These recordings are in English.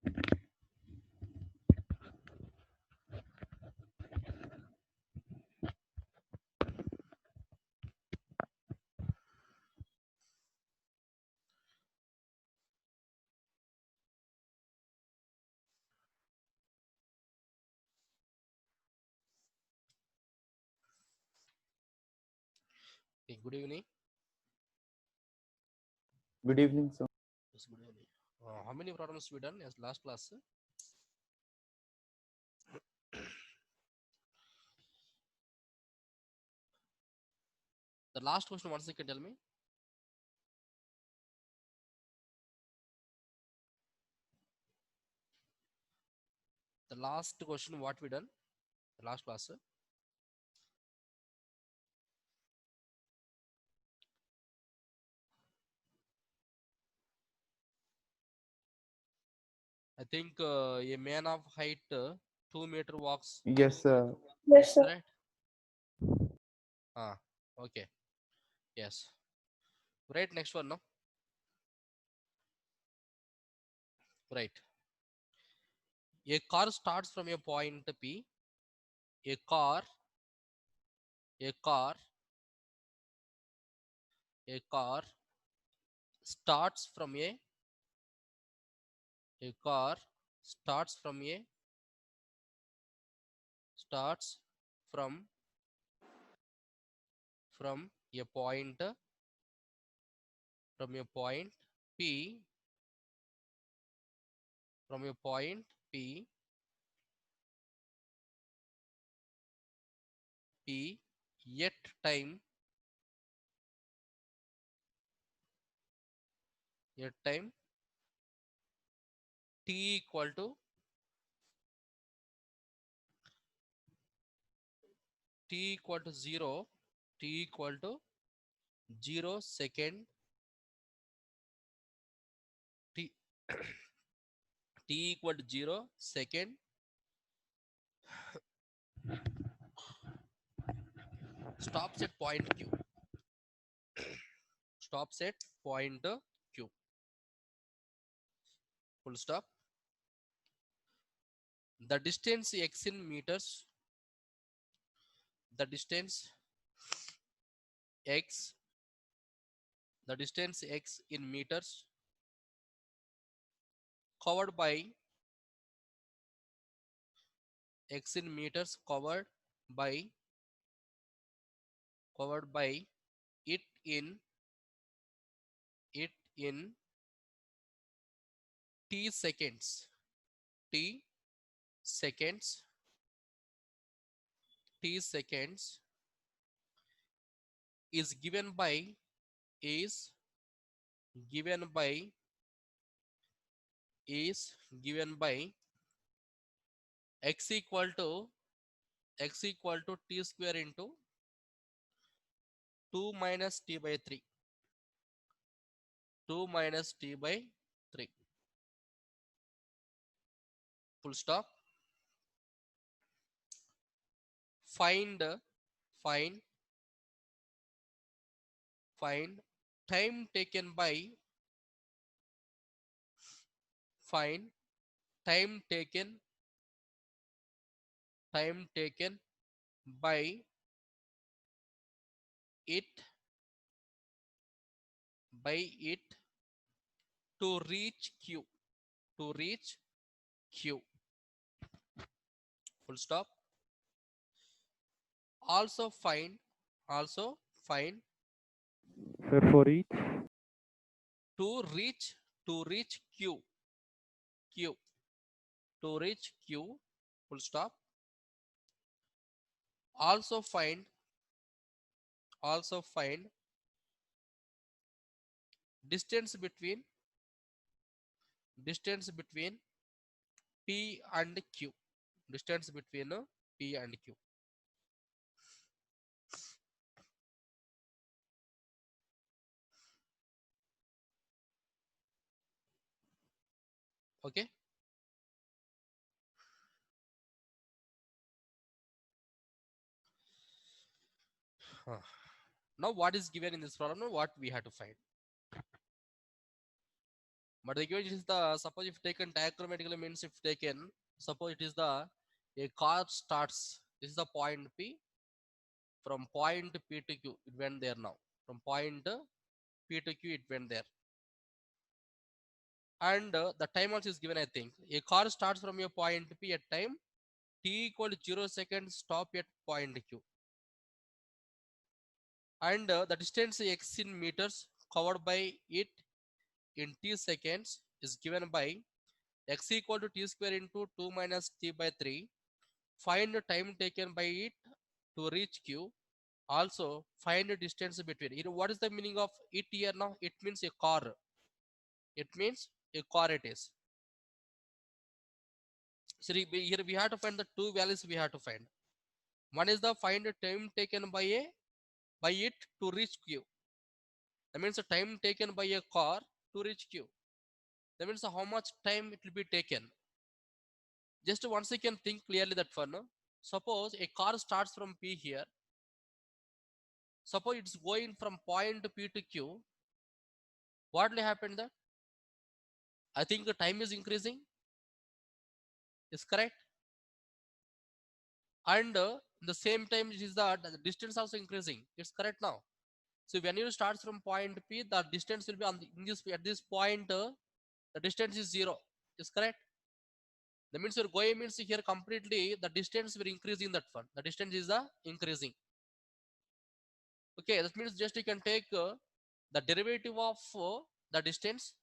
Okay, good evening. Good evening, sir. Yes, good evening. How many problems we done as last class? The last question once you can tell me. The last question what we done? The last class. I think a man of height 2 meter walks. Yes, sir. Yes, sir. Correct? Ah, okay. Yes. Right. Next one. No. Right. A car starts from a point P. A car. A car. A car starts from a. A car starts from a. Starts from from a point from a point P from a point P P yet time yet time T equal to T equal to 0 T equal to 0 second T T equal to 0 second stops at point Q stops at point Q full stop. The distance x in meters, the distance x, the distance x in meters covered by x in meters covered by it in it in t seconds t seconds t seconds is is given by is given by x equal to t square into 2 minus t by 3 2 minus t by 3 full stop. Find find find time taken by find time taken by it it to reach q to reach q full stop. Also find also find For each. to reach q q to reach q full stop. Also find distance between distance between p and q distance between p and q. Okay. Huh. Now what is given in this problem? Now what we have to find? But the equation is the, suppose if taken diagrammatically means if taken, suppose it is the, a car starts, this is the point P, from point P to Q, it went there now. From point P to Q, it went there. And the time also is given, I think. A car starts from a point P at time T equal to 0 seconds, stop at point Q. And the distance x in meters covered by it in t seconds is given by x equal to t square into 2 minus t by 3. Find the time taken by it to reach Q. Also find the distance between it. What is the meaning of it here now? It means a car. It means a car it is. So here we have to find the two values we have to find. One is the find the time taken by it to reach Q. That means the time taken by a car to reach Q. That means how much time it will be taken. Just once you can think clearly that one. Suppose a car starts from P here. Suppose it's going from point P to Q. What will happen there? I think the time is increasing. Is correct. And the same time it is the distance also increasing. It's correct now. So when you start from point P, the distance will be on at this point. The distance is 0. Is correct. That means you're going means here completely the distance will increase in that one. The distance is increasing. Okay, that means just you can take the derivative of the distance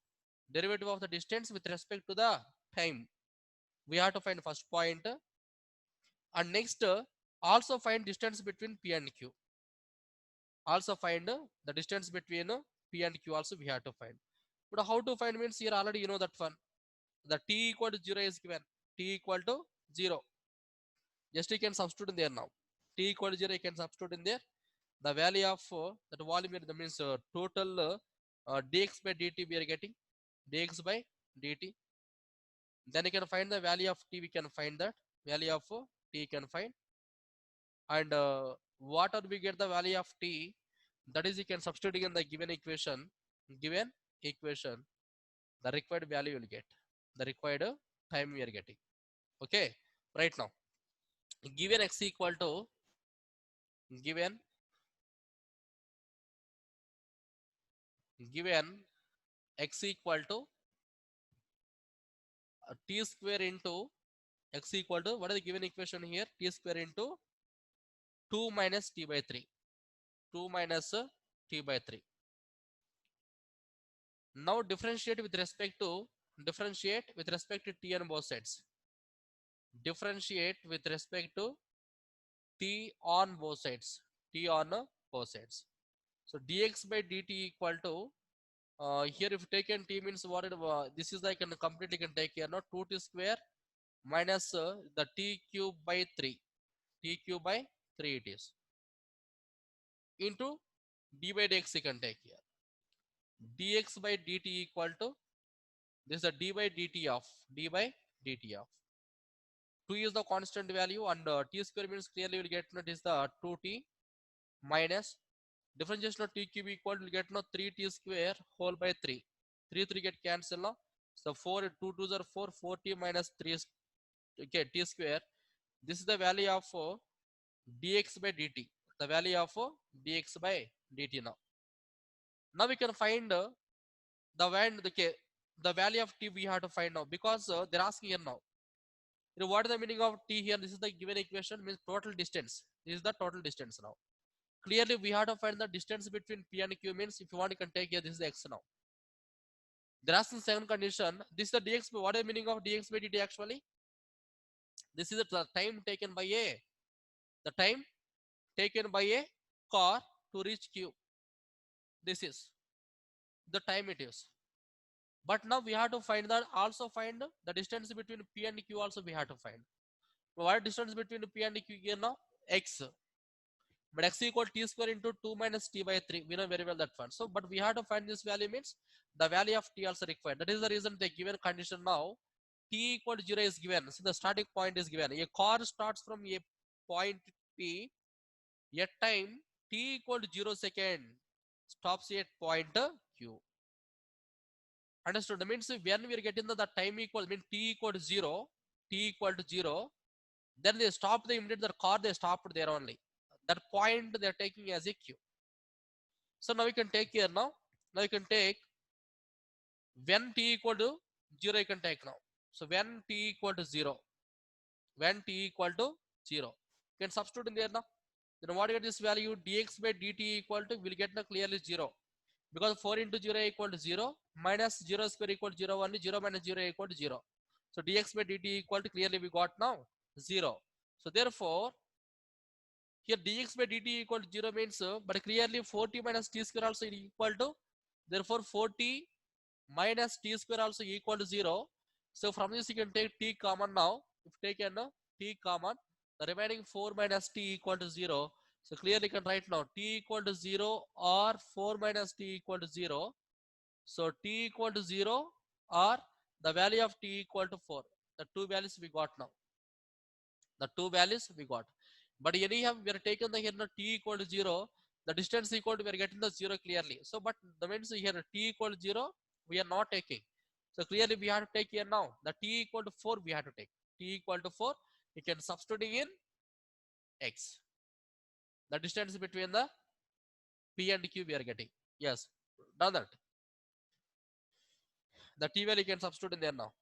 with respect to the time. We have to find first point, and next also find distance between P and Q. Also find the distance between P and Q also we have to find. But how to find means here already you know that one. The t equal to 0 is given. T equal to 0. Just you can substitute in there now. T equal to 0 you can substitute in there. The value of that volume, that means total dx by dt we are getting. Dx by dt. Then you can find the value of t, we can find that. Value of t you can find. And what are we get the value of t? That is you can substitute in the given equation. Given equation, the required value you will get. The required time we are getting. Okay, right now. Given x equal to given x equal to t square into x equal to, what is the given equation here? T square into 2 minus t by 3. 2 minus t by 3. Now differentiate with respect to t on both sides. Differentiate with respect to t on both sides. T on both sides. So dx by dt equal to here if taken t means what this is like completely can take here, not 2t square minus the t cube by 3. T cube by 3 it is. Into d by dx you can take here. Dx by dt equal to, this is a d by dt of 2 is the constant value, and t square means clearly will get not is the 2t minus differentiation of t cube equal to get no 3t square whole by 3. 3 get cancel now. So 4 2 2s are 4, 4t minus 3 okay, t square. This is the value of dx by dt. The value of dx by dt now. Now we can find the value of t we have to find now, because they're asking here now. What is the meaning of t here? This is the given equation, means total distance. This is the total distance now. Clearly we have to find the distance between p and q, means if you want you can take here, this is the x now. There are some second condition. This is the dx by, what is the meaning of dx by dt actually? This is the time taken by the time taken by a car to reach q. This is the time it is. But now we have to find that, also find the distance between p and q also we have to find. What distance between p and q here now? X. But x equal t square into 2 minus t by 3. We know very well that one. So, but we have to find this value, means the value of t also required. That is the reason the given condition now t equal to 0 is given. So the starting point is given. A car starts from a point P at time t equal to 0 second, stops at point Q. Understood? That means when we are getting the time equal, mean t equal to 0, t equal to 0, then they stop the immediate the car, they stopped there only. That point they are taking as a q. So now we can take here now. Now you can take when t equal to 0, you can take now. So when t equal to 0, when t equal to 0, you can substitute in there now. Then what you get this value dx by dt equal to, will get now clearly 0. Because 4 into 0 equal to 0, minus 0 square equal to 0, only 0 minus 0 equal to 0. So dx by dt equal to, clearly we got now 0. So therefore, here dx by dt equal to 0 means, but clearly 4t minus t square also equal to, therefore 4t minus t square also equal to 0. So from this you can take t common now. If taken t common, the remaining 4 minus t equal to 0. So clearly you can write now t equal to 0 or 4 minus t equal to 0. So t equal to 0 or the value of t equal to 4. The two values we got now. The two values we got. But anyhow, we are taking the here now t equal to 0. The distance equal to, we are getting the 0 clearly. So but the means here t equal to 0, we are not taking. So clearly we have to take here now. The t equal to 4 we have to take. T equal to 4, we can substituting in x. The distance between the p and q we are getting. Yes, done that. The t value you can substitute in there now.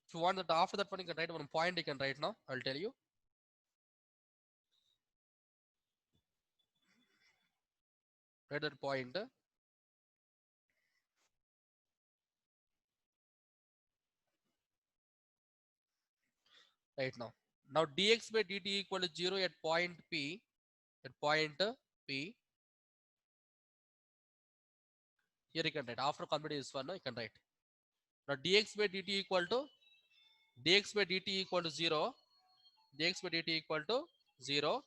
If you want that, after that one you can write one point, you can write now. I'll tell you. Write that point. Right now. Now dx by dt equal to 0 at point P. At point P. Here you can write. After completing this one, you can write. Now dx by dt equal to, dx by dt equal to 0. Dx by dt equal to 0.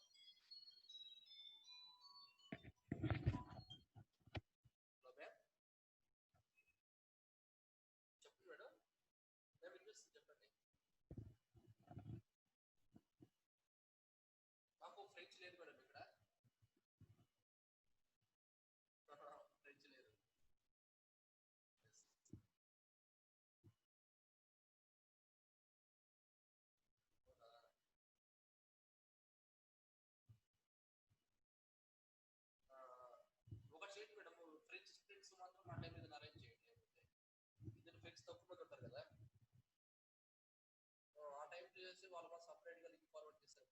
ఒక చేతి madam French springs మాత్రం ఆ time మీద arrange చేయండి. ఇద్దరు friends తక్కువ మంది ఉంటారు కదా, ఆ టైం చేసి వాళ్ళు మాకు సపరేట్గా లింక్ ఫార్వర్డ్ చేస్తారు.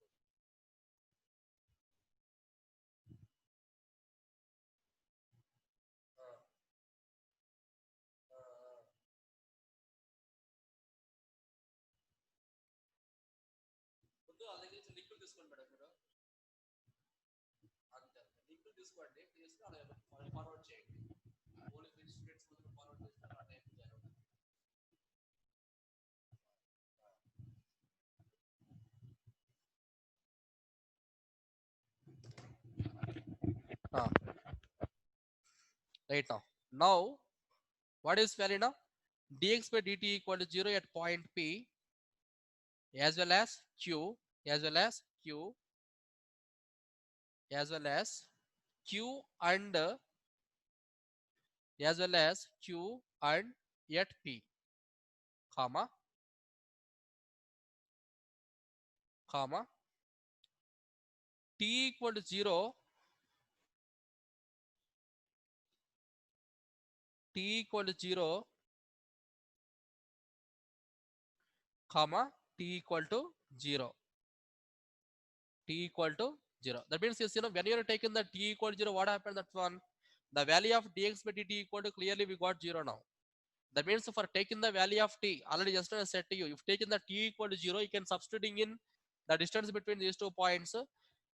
ముందు వాళ్ళ దగ్గర నుంచి లింకులు తీసుకోండి మేడం మీరు. అంతే లింకులు తీసుకోండి, తీసుకుని అలా ఫార్వర్డ్ చేయండి. ఓన్లీ ఫ్రెండ్స్ స్టూడెంట్స్ ముందు ఫార్వర్డ్ చేస్తారు ఆ టైం జాయిన్ అవుతారు. Right now. Now, what is value now? Dx by dt equal to 0 at point P as well as Q, as well as Q, as well as Q and as well as Q and at P, comma, comma, t equal to 0, t equal to 0, comma, t equal to 0, t equal to 0. That means, yes, when you are taking the t equal to 0, what happened? That one, the value of dx by dt equal to, clearly we got 0 now. That means for taking the value of t, already just I said to you, if taking the t equal to 0, you can substituting in the distance between these 2 points,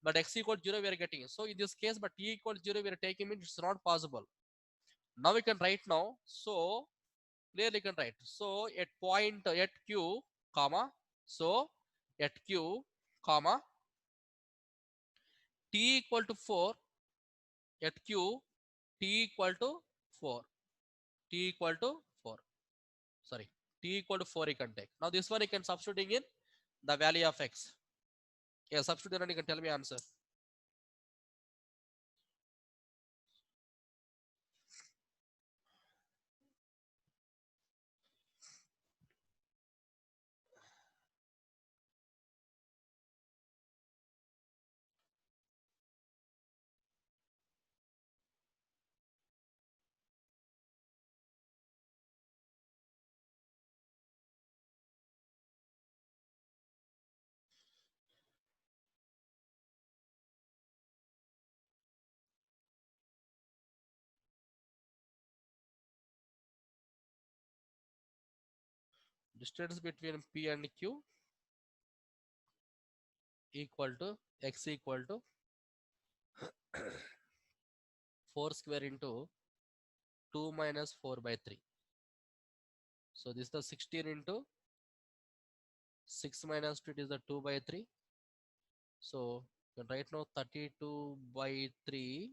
but x equal to 0 we are getting. So in this case, but t equal to 0 we are taking it, it's not possible. Now we can write now. So clearly you can write. So at point at q, comma, so at q, comma, t equal to 4, at q, t equal to 4, t equal to 4. Sorry. t equal to 4 you can take. Now this one you can substituting in the value of x. Yeah, substitute and you can tell me answer. Distance between P and Q equal to x equal to 4 square into 2 minus 4 by 3. So this is the 16 into 6 minus 2, it is the 2 by 3. So right now 32 by 3,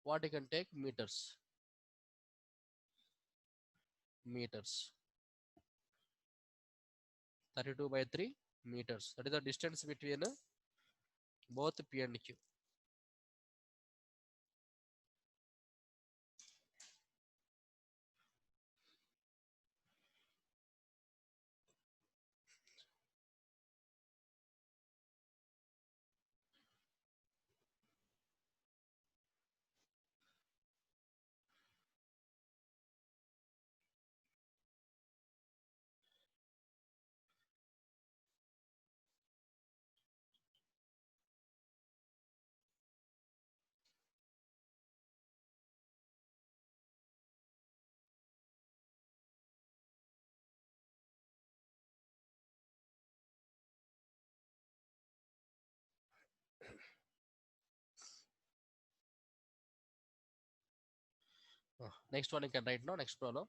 what you can take? Meters. Meters. 32 by 3 meters. That is the distance between both P and Q. Next one you can write now. Next problem.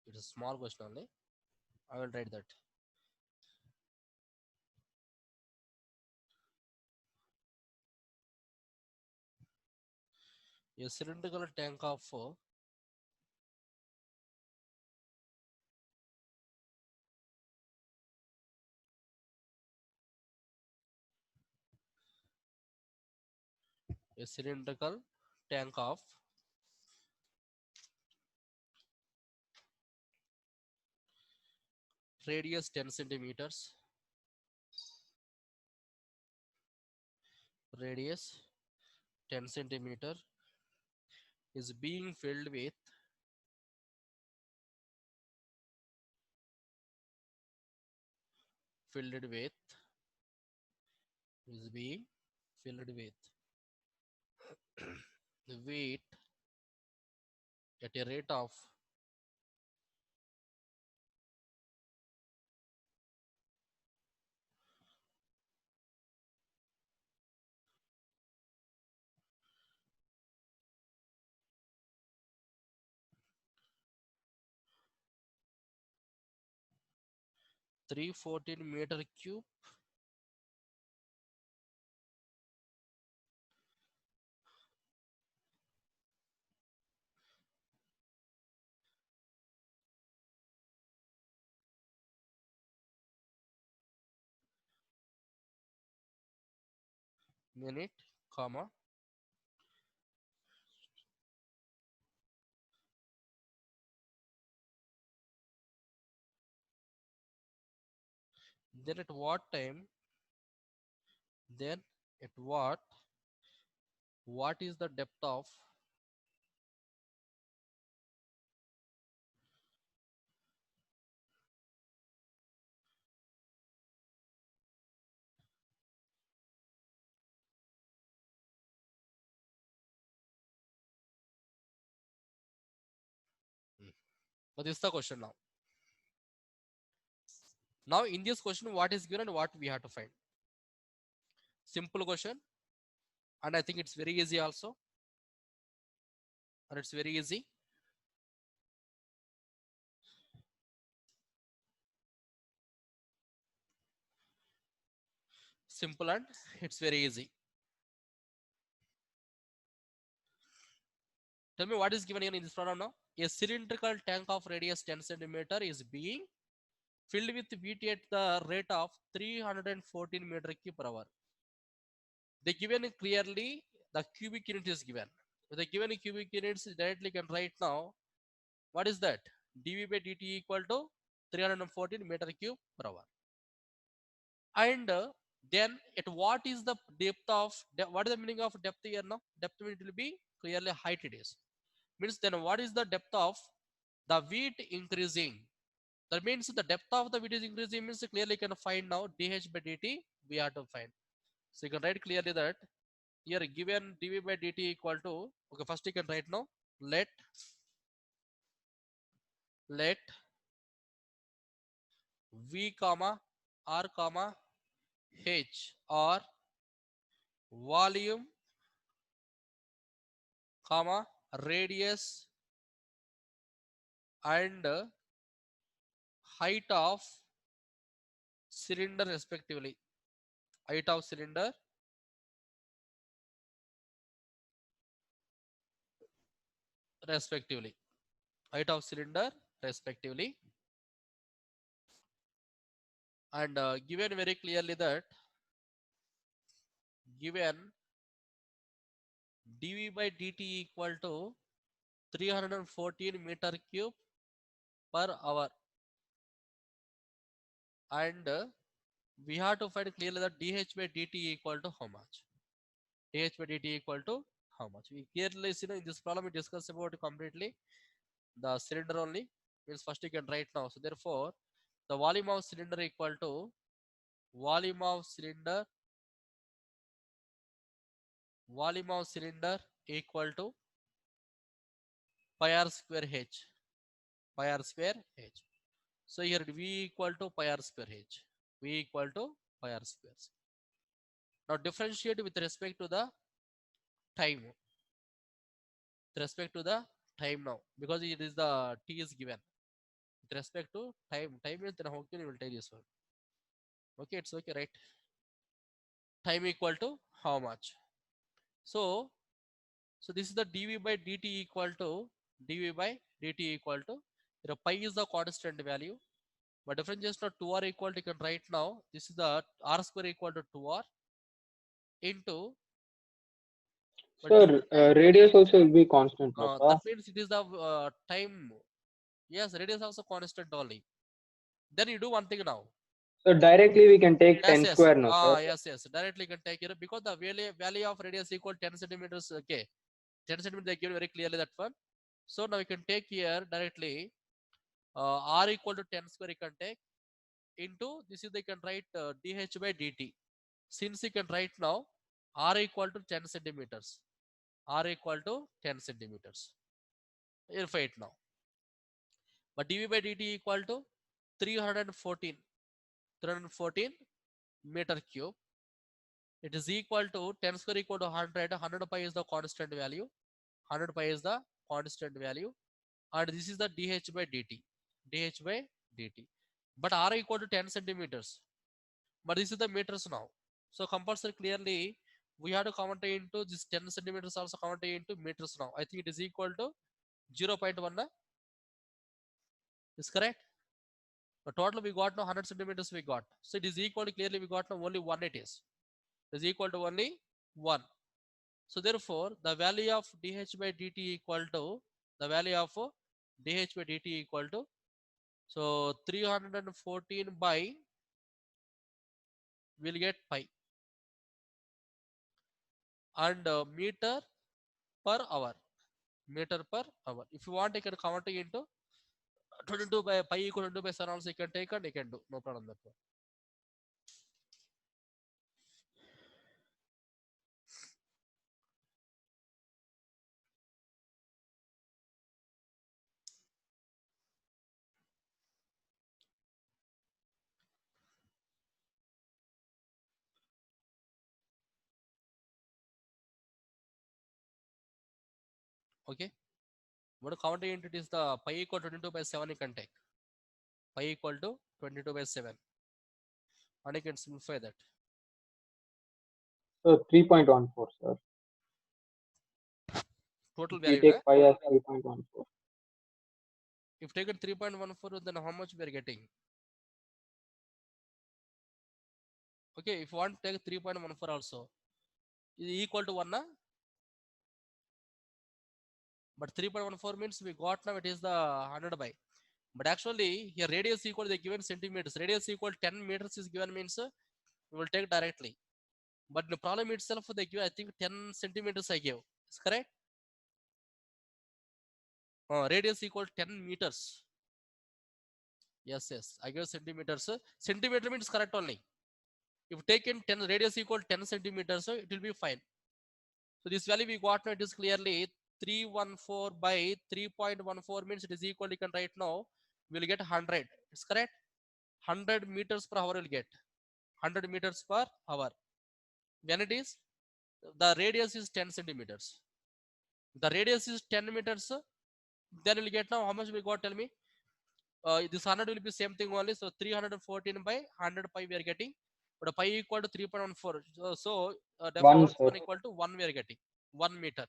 It is a small question only. I will write that. A cylindrical tank of a cylindrical tank of radius 10 centimeters, radius 10 centimeter is being filled with is being filled with the weight at a rate of 314 meter cube minute, comma, then at what time, then at what is the depth of but this is the question now. Now in this question, what is given and what we have to find? Simple question, and I think it's very easy also. And it's very easy. Simple and it's very easy. Tell me what is given here in this problem now. A cylindrical tank of radius 10 centimeter is being filled with VT at the rate of 314 meter cube per hour. They given clearly the cubic unit is given. With the given cubic units directly can write now. What is that? dV by dt equal to 314 meter cube per hour. And then at what is the depth of what is the meaning of depth here now? Depth it will be clearly height it is. Means then what is the depth of the width increasing? That means the depth of the width is increasing means clearly you can find now dH by dt we have to find. So you can write clearly that here given dV by dt equal to, okay, first you can write now, let v comma r comma h or volume comma radius and height of cylinder respectively. Height of cylinder respectively. Height of cylinder respectively. And given very clearly that given dV by dt equal to 314 meter cube per hour, and we have to find clearly that dH by dt equal to how much? dH by dt equal to how much? We clearly see in this problem we discuss about completely the cylinder only, means first you can write now. So therefore the volume of cylinder equal to volume of cylinder equal to pi r square h, pi r square h. So here v equal to pi r square h, v equal to pi r square. Now differentiate with respect to the time, with respect to the time now, because it is the t is given with respect to time. Time is then how can you will tell this one? Okay, it's okay, right? Time equal to how much? So this is the dV by dt equal to dV by dt equal to, pi is the constant value, but difference just not 2r equal to, you can write now this is the r square equal to 2r into, but Sir, radius also will be constant, no, sir? that means it is the time. Yes, radius also constant only. Then you do one thing now. So directly we can take Yes, 10 yes. square, no, sir? Yes. Directly you can take it because the value of radius equal 10 centimeters. Okay, 10 centimeters they give very clearly that one. So now you can take here directly r equal to 10 square you can take into this is they can write dH by dt. Since you can write now r equal to 10 centimeters, r equal to 10 centimeters. You'll find now. But dV by dt equal to 314 meter cube. It is equal to 10 square equal to 100. 100 pi is the constant value. 100 pi is the constant value. And this is the dH by dt. dH by dt. But r equal to 10 centimeters. But this is the meters now. So compulsory clearly we have to convert into this 10 centimeters also convert into meters now. I think it is equal to 0.1. Is correct? The total we got now 100 centimeters we got. So it is equal to clearly we got now only 1 it is. It is equal to only 1. So therefore the value of dH by dt equal to the value of dH by dt equal to, so 314 by will get pi and meter per hour. Meter per hour. If you want, you can convert it into 22 by pi equal to 22 by 7 also you can take and you can do. No problem that one. Okay. What count into it is the pi equal to 22 by 7 you can take. Pi equal to 22 by 7. And you can simplify that. So 3.14, sir. Total We value. take pi as 3.14. If taken 3.14, then how much we are getting? Okay, if you want to take 3.14 also, is equal to 1 na? But 3.14 means we got now it is the 100 by. But actually here radius equal they given centimeters. Radius equal 10 meters is given means we will take directly. But the problem itself they give I think 10 centimeters I gave. Is correct? Radius equal 10 meters. Yes, yes. I give centimeters. Centimeter means correct only. If taken 10 radius equal 10 centimeters, it will be fine. So this value we got now it is clearly 314 by 3.14 means it is equal. You can write now. We will get 100. It's correct. 100 meters per hour will get 100 meters per hour. When it is the radius is 10 centimeters. The radius is 10 meters. Then we'll get now how much we got. Tell me. This 100 will be same thing only. So 314 by 100 pi we are getting. But pi equal to 3.14. One, Therefore sir. 1 equal to 1 we are getting. 1 meter.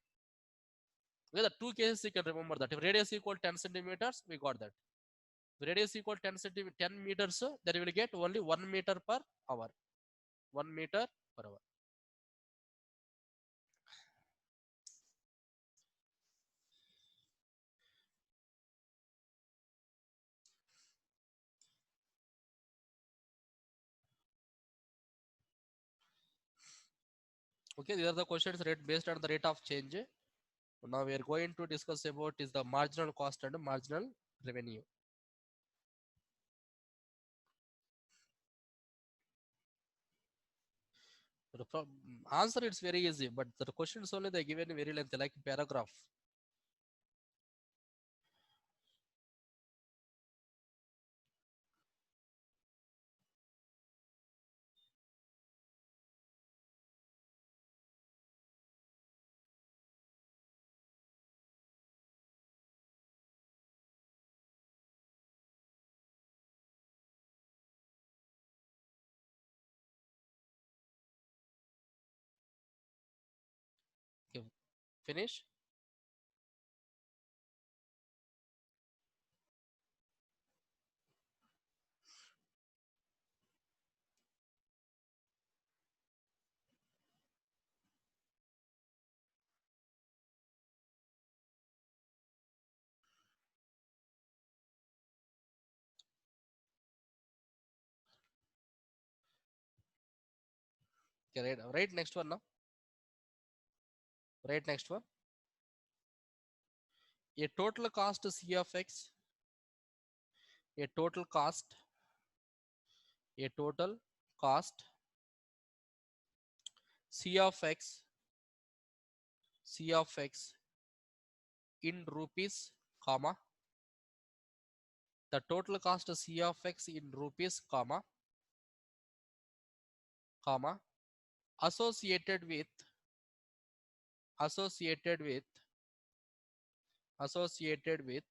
Okay, the two cases you can remember that. If radius equal 10 centimeters, we got that. If radius equal 10 meters, then we will get only 1 meter per hour. 1 meter per hour. Okay, these are the questions rate based on the rate of change. Now we are going to discuss about is the marginal cost and marginal revenue. The answer it's very easy, but the questions only they given very lengthy, like paragraph. Okay, finish. Okay, right next one now. Right next one. A total cost C of x. A total cost. A total cost C of x. C of x in rupees, comma. The total cost C of x in rupees, comma, comma, associated with, associated with, associated with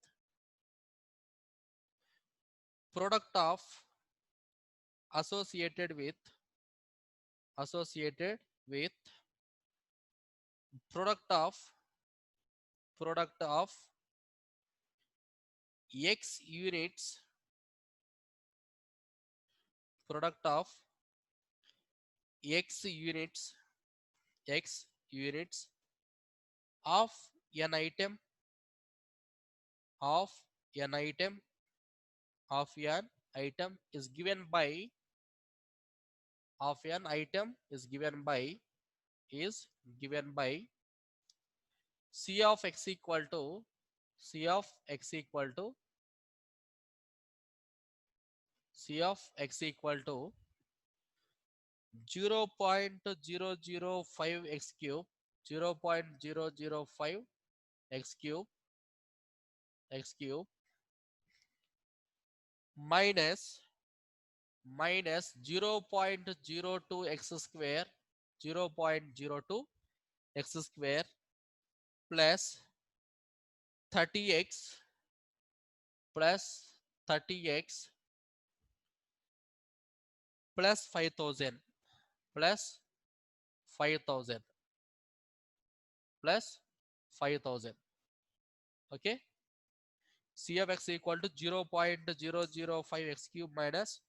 product of, associated with, associated with product of, product of x units, product of x units, x units of an item, of an item, of an item is given by, of an item is given by, is given by C of x equal to, C of x equal to, C of x equal to 0.005 x cube, 0.005 x cube, x cube minus, minus 0.02 x square, 0.02 x square plus 30x, plus 30x plus 5000, plus 5000, plus 5000. Okay, C of x equal to 0.005 x cube minus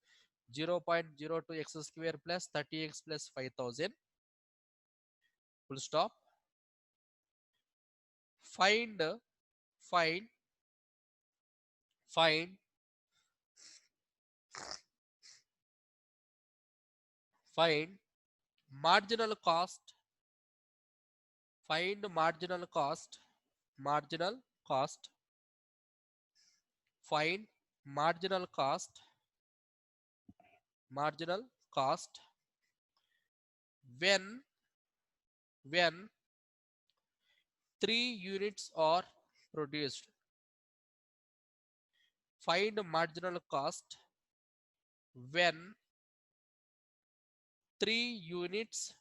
0.02 x square plus 30x plus 5000. Full stop. Find find find find marginal cost. Find marginal cost. Marginal cost. Find marginal cost. Marginal cost when 3 units are produced. Find marginal cost when 3 units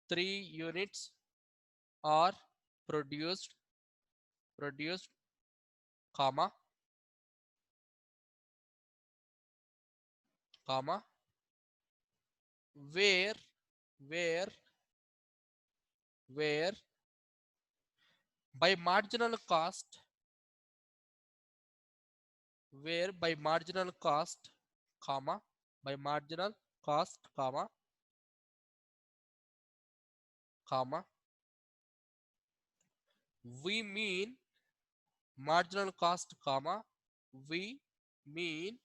3 units are produced, comma comma where where where by marginal cost where by marginal cost, comma by marginal cost, comma we mean marginal cost, comma we mean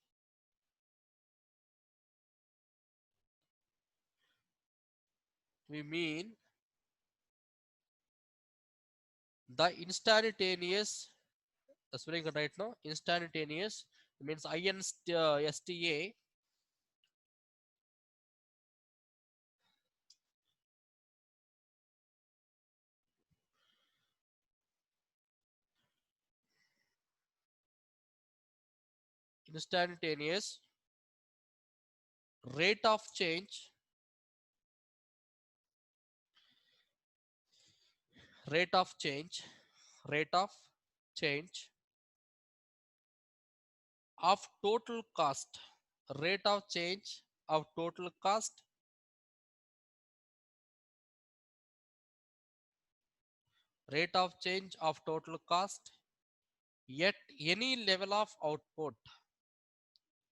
we mean the instantaneous, the spelling right now, instantaneous means INSTA, instantaneous rate of change, rate of change, rate of change of total cost, rate of change of total cost, rate of change of total cost at any level of output,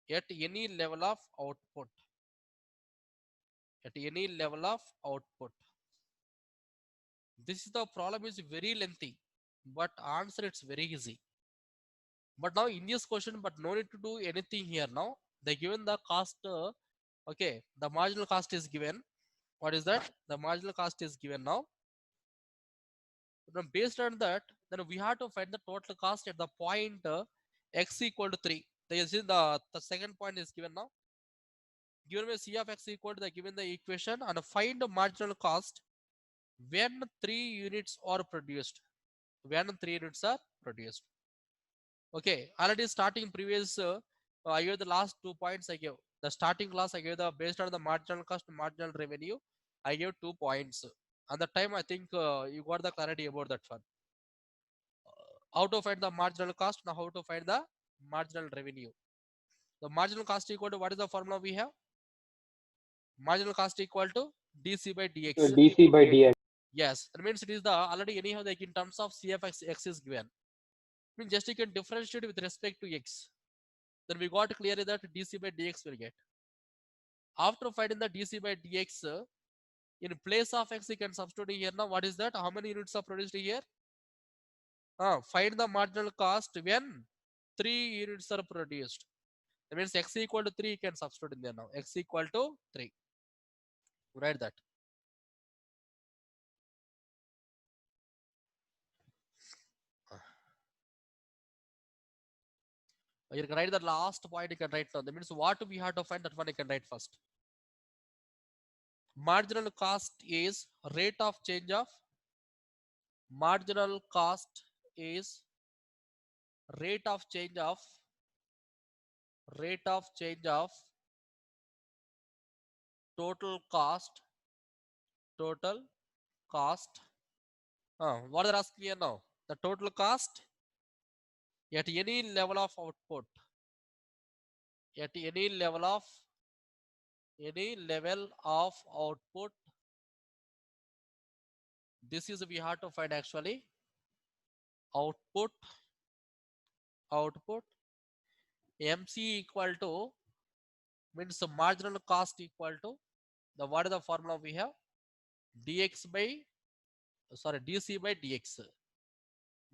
at any level of output, at any level of output. This is the problem is very lengthy, but answer it's very easy. But now in this question, but no need to do anything here now. They given the cost, okay, the marginal cost is given. What is that? The marginal cost is given now. Then based on that, then we have to find the total cost at the point x equal to 3. The second point is given now. Given by c of x equal to the given the equation and find the marginal cost when 3 units are produced. When 3 units are produced. Okay, already starting previous, I gave the last 2 points I gave. The starting class I gave the based on the marginal cost, marginal revenue, I gave 2 points. At the time I think you got the clarity about that one. How to find the marginal cost, now how to find the marginal revenue. The marginal cost equal to what is the formula we have? Marginal cost equal to dc by So dx. DC by DX. Yes, that means it is the already anyhow like in terms of cfx x is given. Means just you can differentiate with respect to x. Then we got clearly that dc by dx will get. After finding the dc by dx, in place of x you can substitute here now. What is that? How many units are produced here? Find the marginal cost when 3 units are produced. That means x equal to 3 you can substitute in there now. X equal to 3. Write that. You can write the last point you can write now. That means what we have to find, that one you can write first. Marginal cost is rate of change of, marginal cost is rate of change of, rate of change of total cost, total cost. What they're asking here now? The total cost at any level of output, at any level of output. This is we have to find actually output MC equal to means the marginal cost equal to the what is the formula we have? Dx by sorry dc by dx,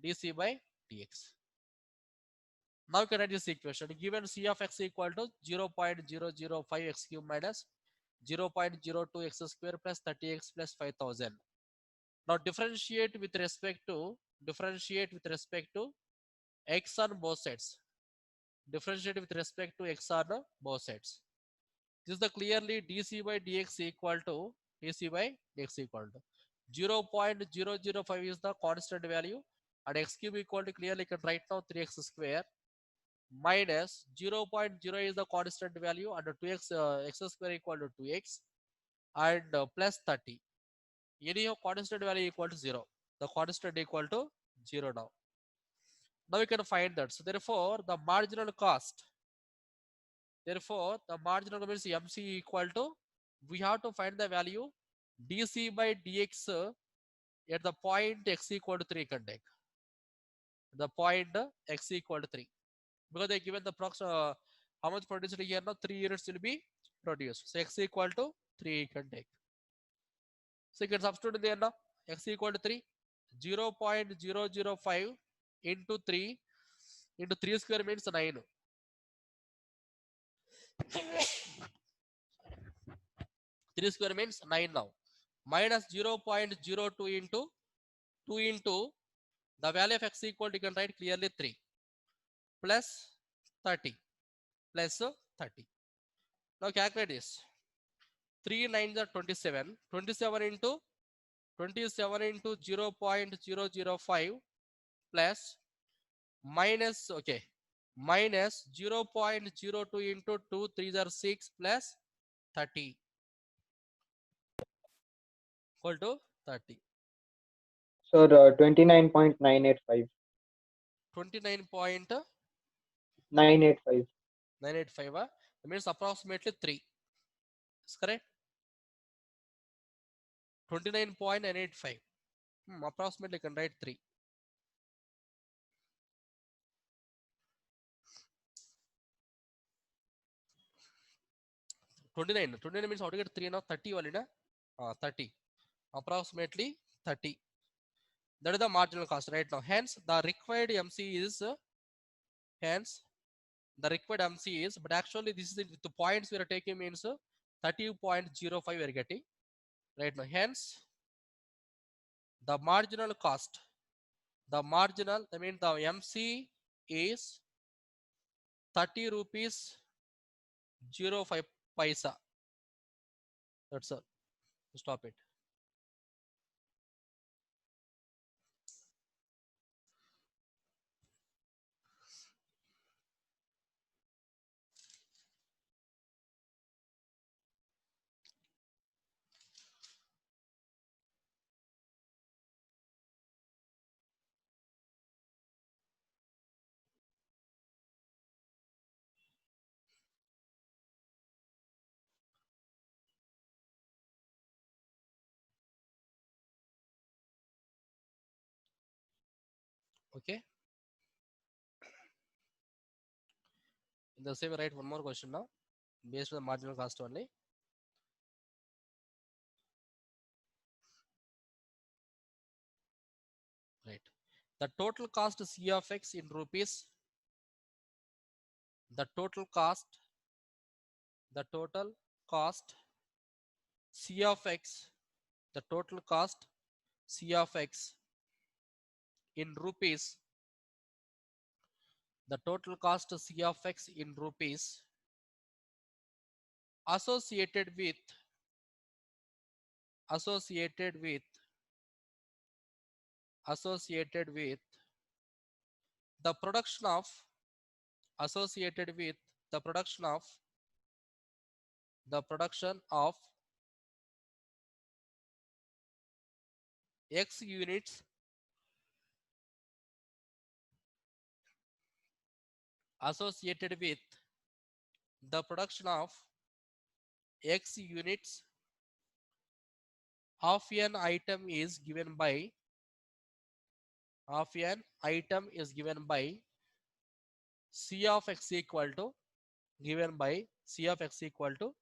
dc by dx. Now you can write this equation. Given c of x equal to 0.005 x cube minus 0.02 x square plus 30x plus 5000. Now differentiate with respect to x on both sides. Differentiate with respect to x on both sides. This is the clearly dc by dx equal to 0.005 is the constant value and x cube equal to clearly can write now 3x square minus 0.0 is the constant value and 2x x square equal to 2x and plus 30. Any constant value equal to 0. The constant equal to 0 now. Now we can find that. So therefore the marginal cost. Therefore the marginal means MC equal to, we have to find the value dc by dx at the point x equal to 3 can take. The point x equal to 3. Because they given the prox how much produced here now 3 units will be produced. So x equal to 3 can take. So you can substitute there now x equal to 3, 0.005 into 3 into 3 square means 9. 3 square means 9 now. Minus 0.02 into 2 into the value of x equal to, you can write clearly 3 plus 30 plus 30. Now calculate this. 3 9s are 27. 27 into 0.005 plus minus okay minus 0.02 into 2 3s are 6 plus 30 equal to 30. Sir, 29.985. 29.985 985. that means approximately 3. Is correct? 29.985. Approximately can write 3. Twenty nine means how to get 3 now 30 only na? 30. Approximately 30. That is the marginal cost right now. Hence the required MC is but actually this is the points we are taking means 30.05 we are getting right now. Hence the marginal cost, the marginal, I mean the MC is 30 rupees 05 paisa. That's all. Stop it. Okay. In the same write one more question now based on the marginal cost only. Right. The total cost C of x in rupees. The total cost C of x, the total cost C of x in rupees, the total cost C of x in rupees associated with the production of associated with the production of x units associated with the production of x units of an item is given by C of x equal to given by C of x equal to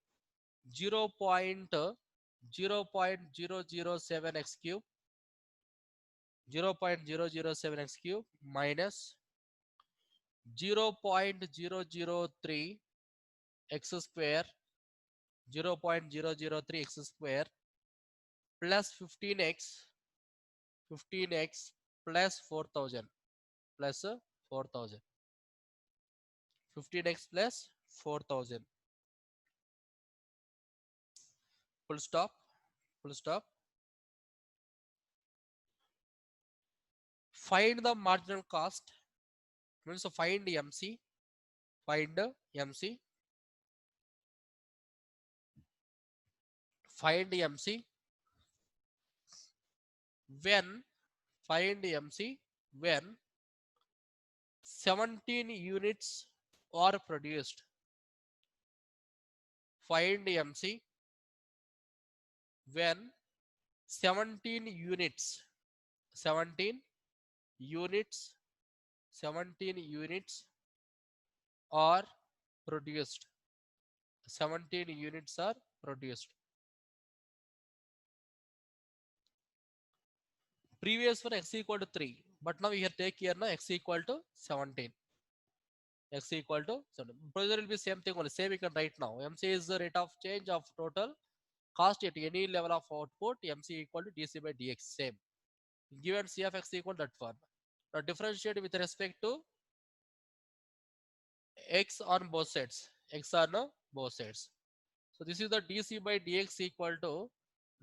0.007 x cube 0.007 x cube minus 0.003 x square 0.003 x square plus 15x plus 4000 plus 4000 15x plus 4000 full stop full stop. Find the marginal cost means find MC find MC find MC when find MC when 17 units are produced. Find MC when 17 units 17 units 17 units are produced. 17 units are produced. Previous one x equal to 3, but now we here take here now x equal to 17. X equal to 7. Procedure will be same thing only. Same we can write now. MC is the rate of change of total cost at any level of output. MC equal to dc by dx. Same. Given c of x equal to that one. Now differentiate with respect to x on both sides. X on both sides. So this is the dc by dx equal to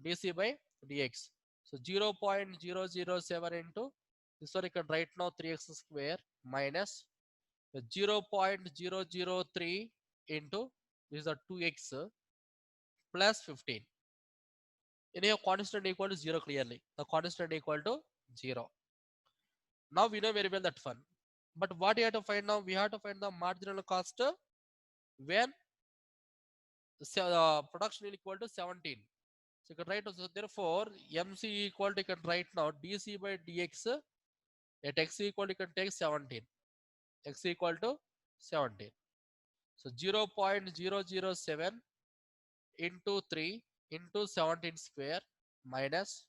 dc by dx. So 0.007 into this one you can write now 3x square minus 0.003 into this is a 2x plus 15. In here constant equal to 0 clearly. The constant equal to 0. Now we know very well that one. But what you have to find now? We have to find the marginal cost when production is equal to 17. So you can write, so therefore MC equal to you can write now dc by dx at x equal to you can take 17. X equal to 17. So 0.007 into 3 into 17 square minus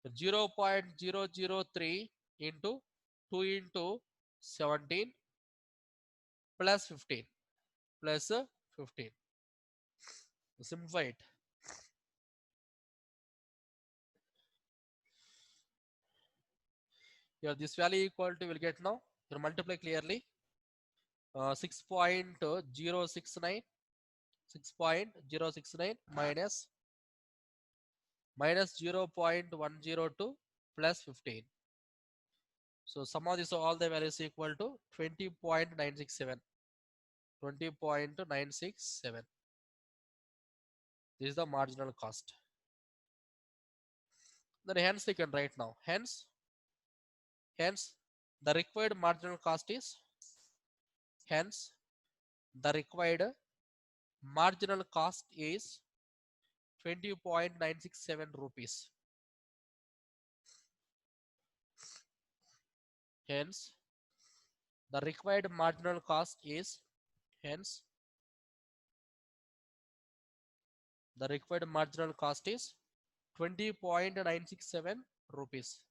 0.003 into 2 into 17 plus 15 plus 15. Simplify it. Here this value equal to will get now. You multiply clearly. 6.069 6.069 minus 0.102 plus 15. So sum of this all the values equal to 20.967. 20.967. This is the marginal cost. Then hence you can write now. Hence the required marginal cost is hence the required marginal cost is 20.967 rupees. Hence the required marginal cost is hence the required marginal cost is 20.967 rupees.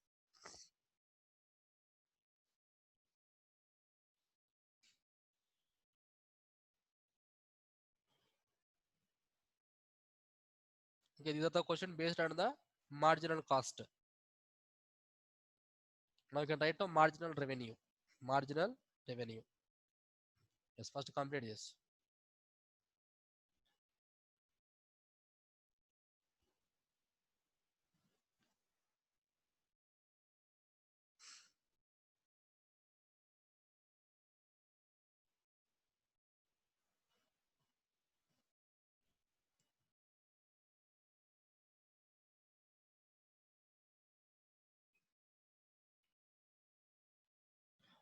Okay, these are the question based on the marginal cost. Now you can write down marginal revenue. Marginal revenue. Yes, first complete this.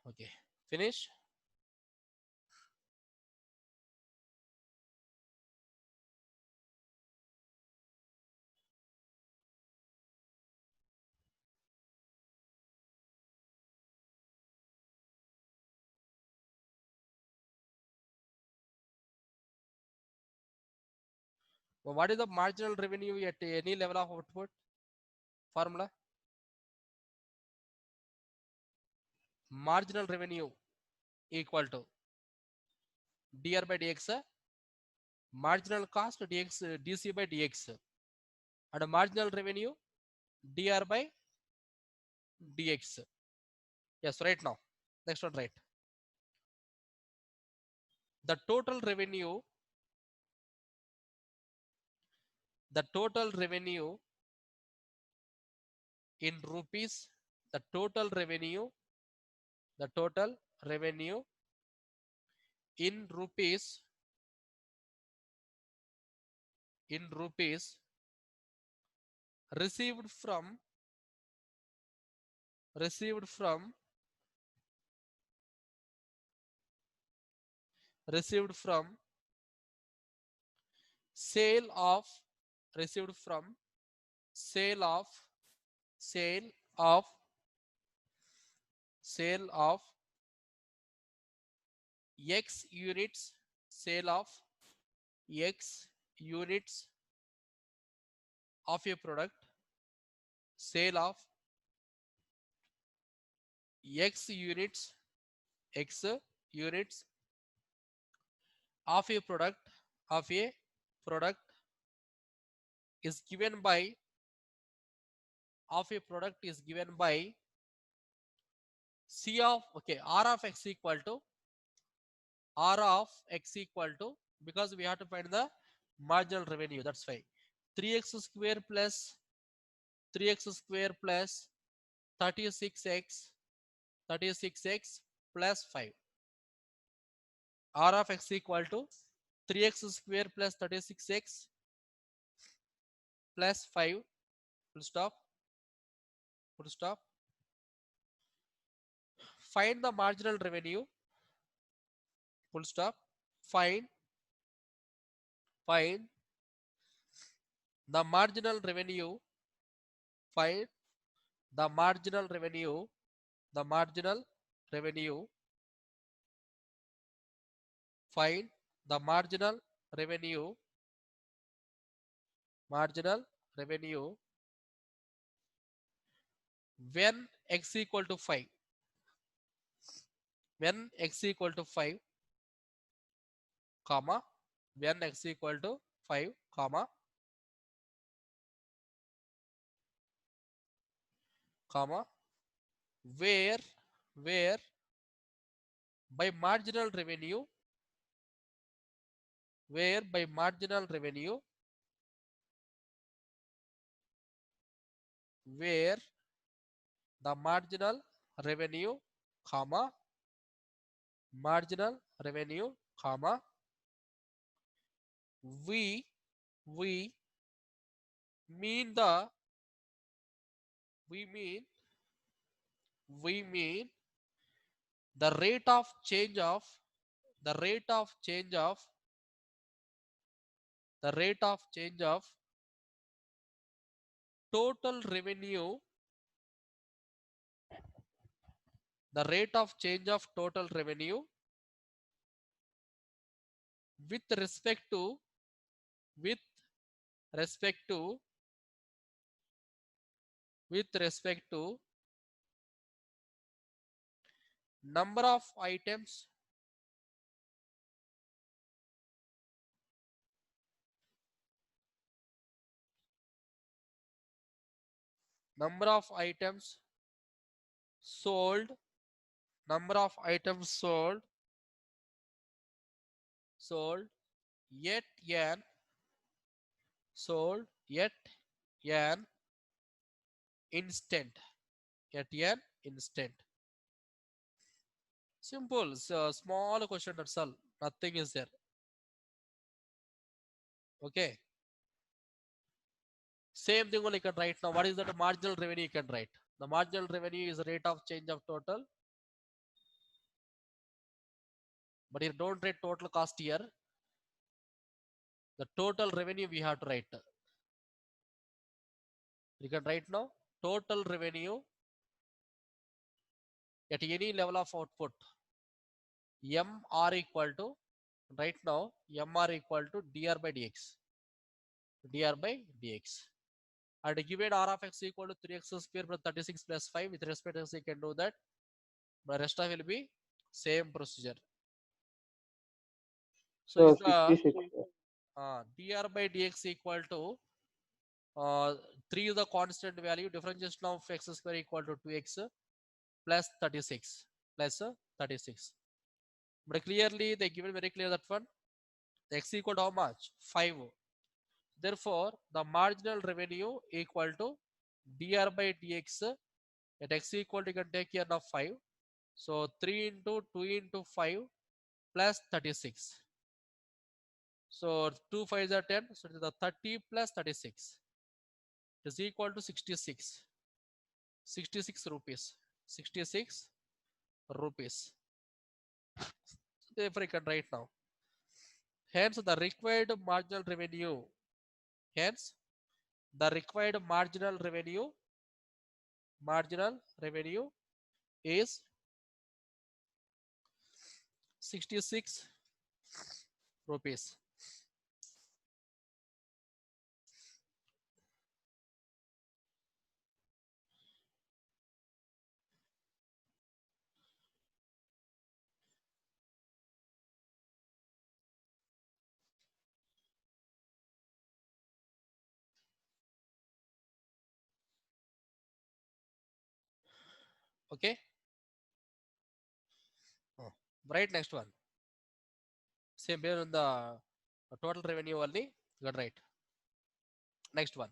Okay, finish. What is the marginal revenue at any level of output? Formula. Marginal revenue equal to dr by dx, marginal cost dx dc by dx, and marginal revenue dr by dx. Yes, right now. Next one, right. The total revenue, the total revenue in rupees, the total revenue, the total revenue in rupees, in rupees received from, received from, received from sale of, received from sale of, sale of, sale of x units, sale of x units of a product, sale of x units, x units of a product, of a product is given by, of a product is given by C of, okay, R of x equal to, R of x equal to, because we have to find the marginal revenue, that's why 3x square plus 3x square plus 36x, 36x plus 5. R of x equal to 3x square plus 36x plus 5, full stop, full stop. Find the marginal revenue, full stop. Find the marginal revenue, find the marginal revenue, the marginal revenue, find the marginal revenue, marginal revenue when x equal to 5, when x equal to 5, comma, when x equal to 5, comma, comma, where, where by marginal revenue, where by marginal revenue, where the marginal revenue, comma, marginal revenue, comma, we mean the, we mean, we mean the rate of change of, the rate of change of, the rate of change of total revenue, the rate of change of total revenue with respect to, with respect to, with respect to number of items, number of items sold, number of items sold, sold yet an, sold yet an instant, yet an instant. Simple, so small question, that's all, nothing is there. Okay, same thing only you can write now. What is that marginal revenue? You can write the marginal revenue is the rate of change of total, but you don't write total cost here. The total revenue we have to write. You can write now total revenue at any level of output. M R equal to, right now M R equal to dr by dx. dr by dx. And given r of x equal to 3x square plus 36 plus 5, with respect to x, you can do that. The rest of will be same procedure. So So is the 66. dr by dx equal to 3 is the constant value, differentiation of x square equal to 2x plus 36 plus 36. But clearly they given very clear that one, the x equal to how much? 5. Therefore, the marginal revenue equal to dr by dx at x equal to, you can take care of 5. So 3 into 2 into 5 plus 36. So 2 5s are 10. So it is the 30 plus 36 is equal to 66. 66 rupees. 66 rupees. Therefore, you can write now. Hence, the required marginal revenue. Hence, the required marginal revenue is 66 rupees. Okay. Oh, right, next one. Same here on the total revenue only. Good, right. Next one.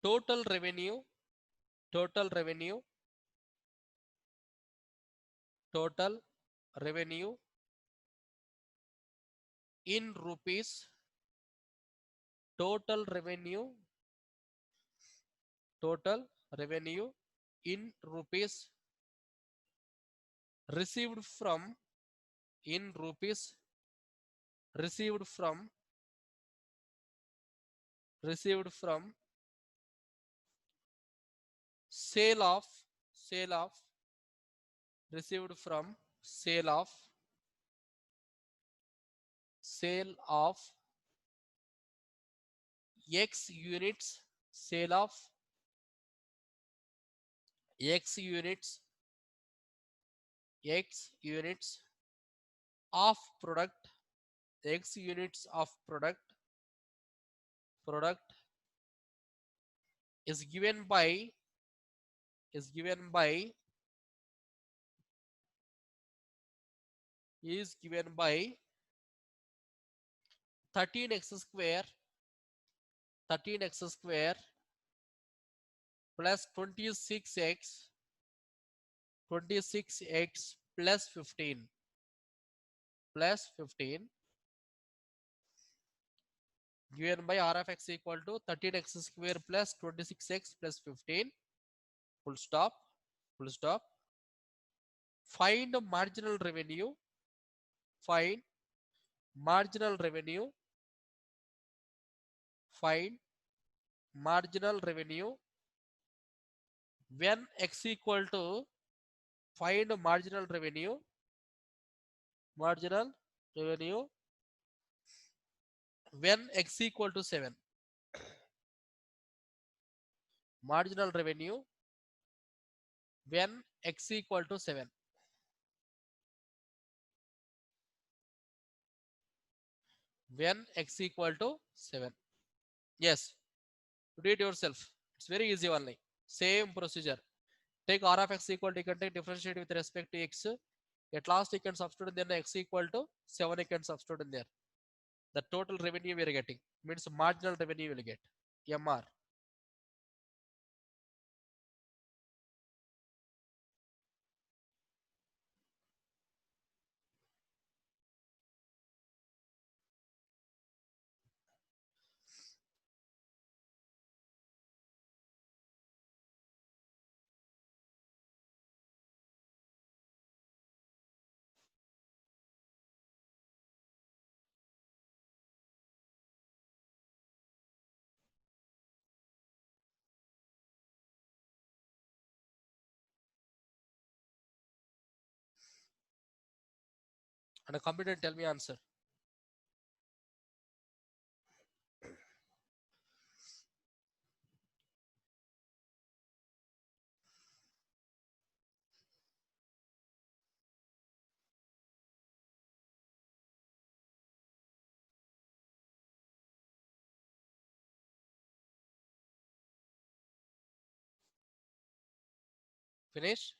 Total revenue. Total revenue. Total revenue in rupees. Total revenue. Total revenue in rupees received from, in rupees received from, received from sale of, sale of, received from sale of, sale of x units, sale of x units, x units of product, x units of product is given by, is given by, is given by 13x square, 13x square plus 26x, 26x plus 15, plus 15 given by r of x equal to 13x square plus 26x plus 15, full stop, full stop. Find marginal revenue, find marginal revenue, find marginal revenue when x equal to, find marginal revenue, marginal revenue when x equal to 7, marginal revenue when x equal to 7, when x equal to 7. Yes, do it yourself. It's very easy only. Same procedure. Take r of x equal to, you can take differentiate with respect to x. At last you can substitute in there x equal to 7, you can substitute in there. The total revenue we are getting means marginal revenue will get MR. And complete and tell me answer. Finish?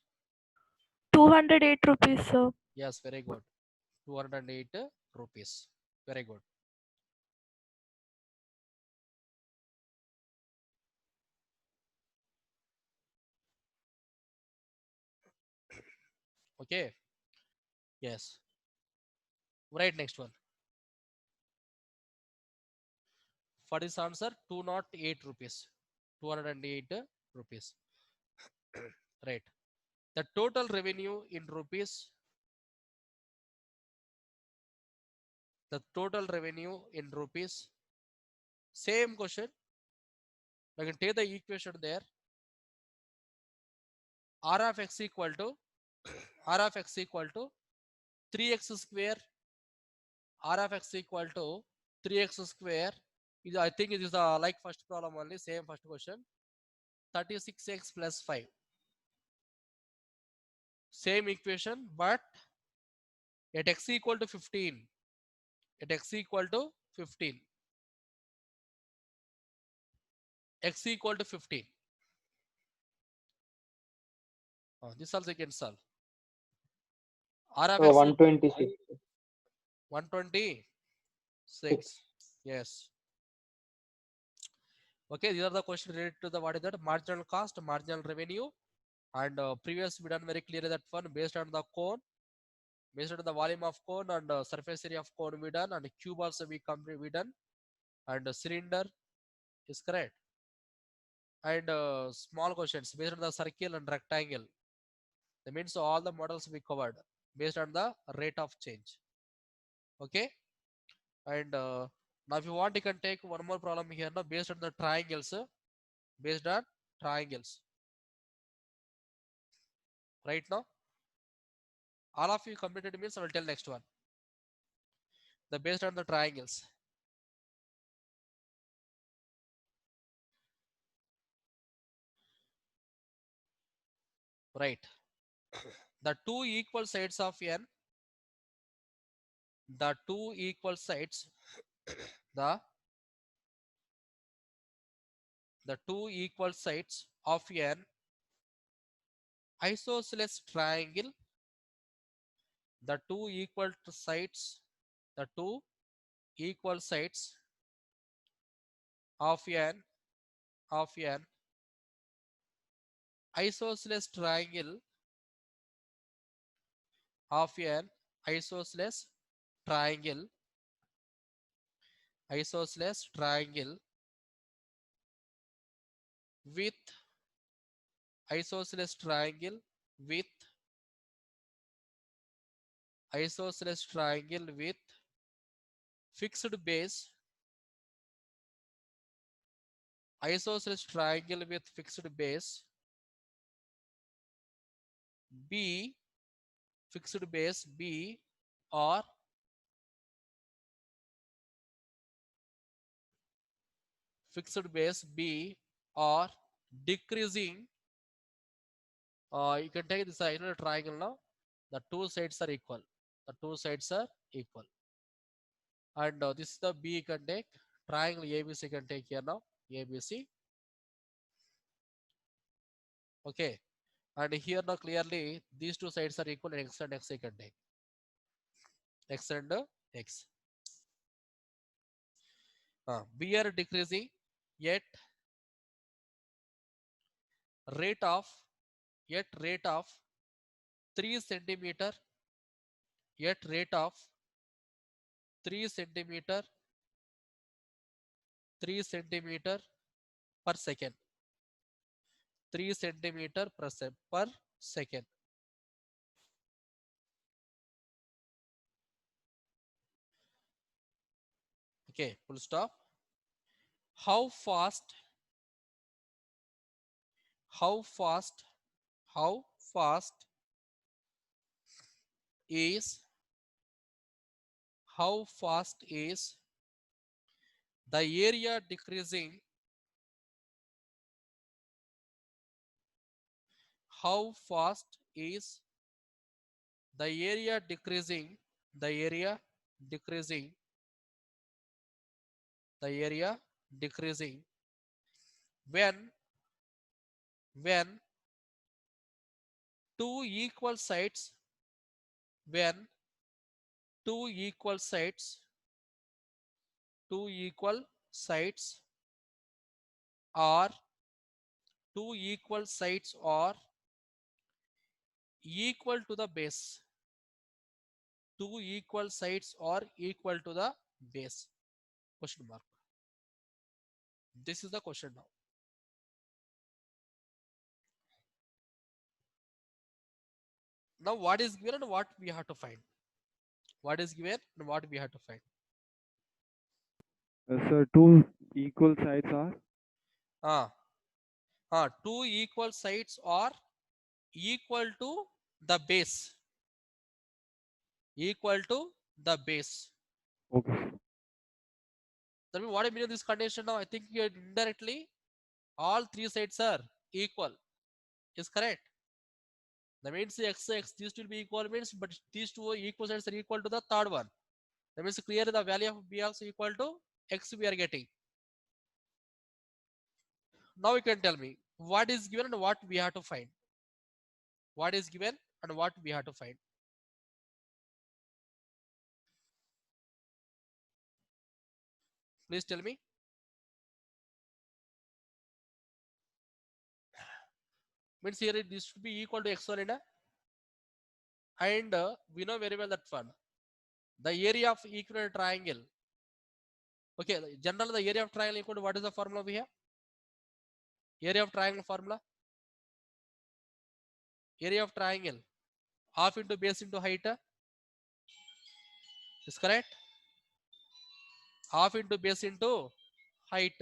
208 rupees, sir. Yes, very good. 208 rupees. Very good. Okay. Yes. Right, next one. For this answer, 208 rupees. 208 rupees. Right. The total revenue in rupees, the total revenue in rupees, same question. I can take the equation there. R of x equal to R of x equal to 3x square. R of x equal to 3x square. I think it is like first problem only, same first question. 36x plus 5. Same equation, but at x equal to 15. At x equal to 15. X equal to 15. This also you can solve. R of So x 126. 126. Yes. Okay, these are the questions related to the what is that marginal cost, marginal revenue, and previous we done very clear that one based on the cone, based on the volume of cone and surface area of cone we done, and cube also we done, and cylinder is correct, and small questions based on the circle and rectangle. That means all the models we covered based on the rate of change. Okay, and now if you want you can take one more problem here now based on the triangles, based on triangles. Right now all of you completed means I will tell next one. The based on the triangles. Right. The two equal sides of n, the two equal sides, the the two equal sides of an isosceles triangle, the two equal sides, the two equal sides of an isosceles triangle of an isosceles triangle, isosceles triangle with isosceles triangle with isosceles triangle with fixed base, isosceles triangle with fixed base B, fixed base B, or fixed base B, or decreasing. You can take this triangle now. The two sides are equal. The two sides are equal. And this is the B you can take. Triangle ABC can take here now. ABC. Okay. And here now clearly these two sides are equal and x and x you can take. X and x. B are decreasing yet rate of 3 centimeter, yet rate of 3 centimeter 3 centimeter per second, 3 centimeter per second. Okay, full stop. How fast how fast how fast is how fast is the area decreasing? How fast is the area decreasing? The area decreasing. The area decreasing when two equal sides when two equal sides two equal sides are two equal sides are equal to the base. Two equal sides are equal to the base. Question mark. This is the question now. Now what is given and what we have to find? What is given and what we have to find? Sir, two equal sides are Ah, two equal sides are equal to the base. Equal to the base. okay. That means what I mean of this condition now, I think here indirectly all three sides are equal. Is correct. That means x these two will be equal means, but these two equal sides are equal to the third one. That means clearly the value of b also equal to x we are getting. Now you can tell me what is given and what we have to find. What is given and what we have to find. Please tell me. Means here this should be equal to x1 and we know very well that one. The area of equivalent triangle. Okay, generally the area of triangle equal to what is the formula we have? Area of triangle formula. Area of triangle half into base into height is correct. Half into base into height.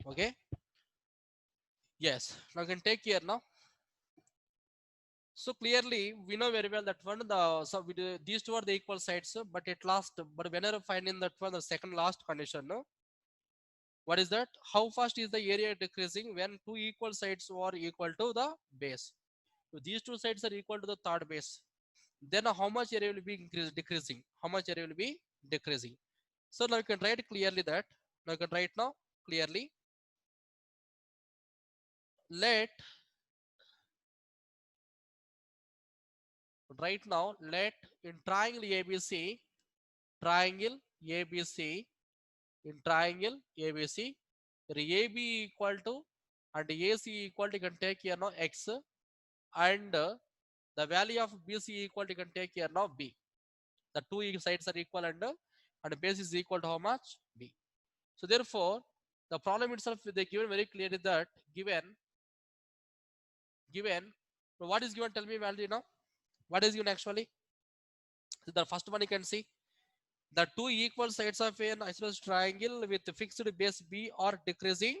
Okay. Yes. Now you can take here now. So clearly we know very well that one these two are the equal sides, but at last, but whenever finding that one the second last condition, no, What is that? How fast is the area decreasing when two equal sides are equal to the base? If these two sides are equal to the third base, then how much area will be decreasing? How much area will be decreasing? So now you can write clearly that. Now you can write now clearly. Let right now let in triangle ABC, triangle ABC, in triangle ABC, where AB equal to and AC equal to, you can take here now X, and the value of BC equal to, you can take here now B. The two sides are equal, and base is equal to how much? B. So therefore, the problem itself they given very clearly that given so what is given? Tell me value now. What is given actually? So the first one you can see the two equal sides of an isosceles triangle with fixed base B are decreasing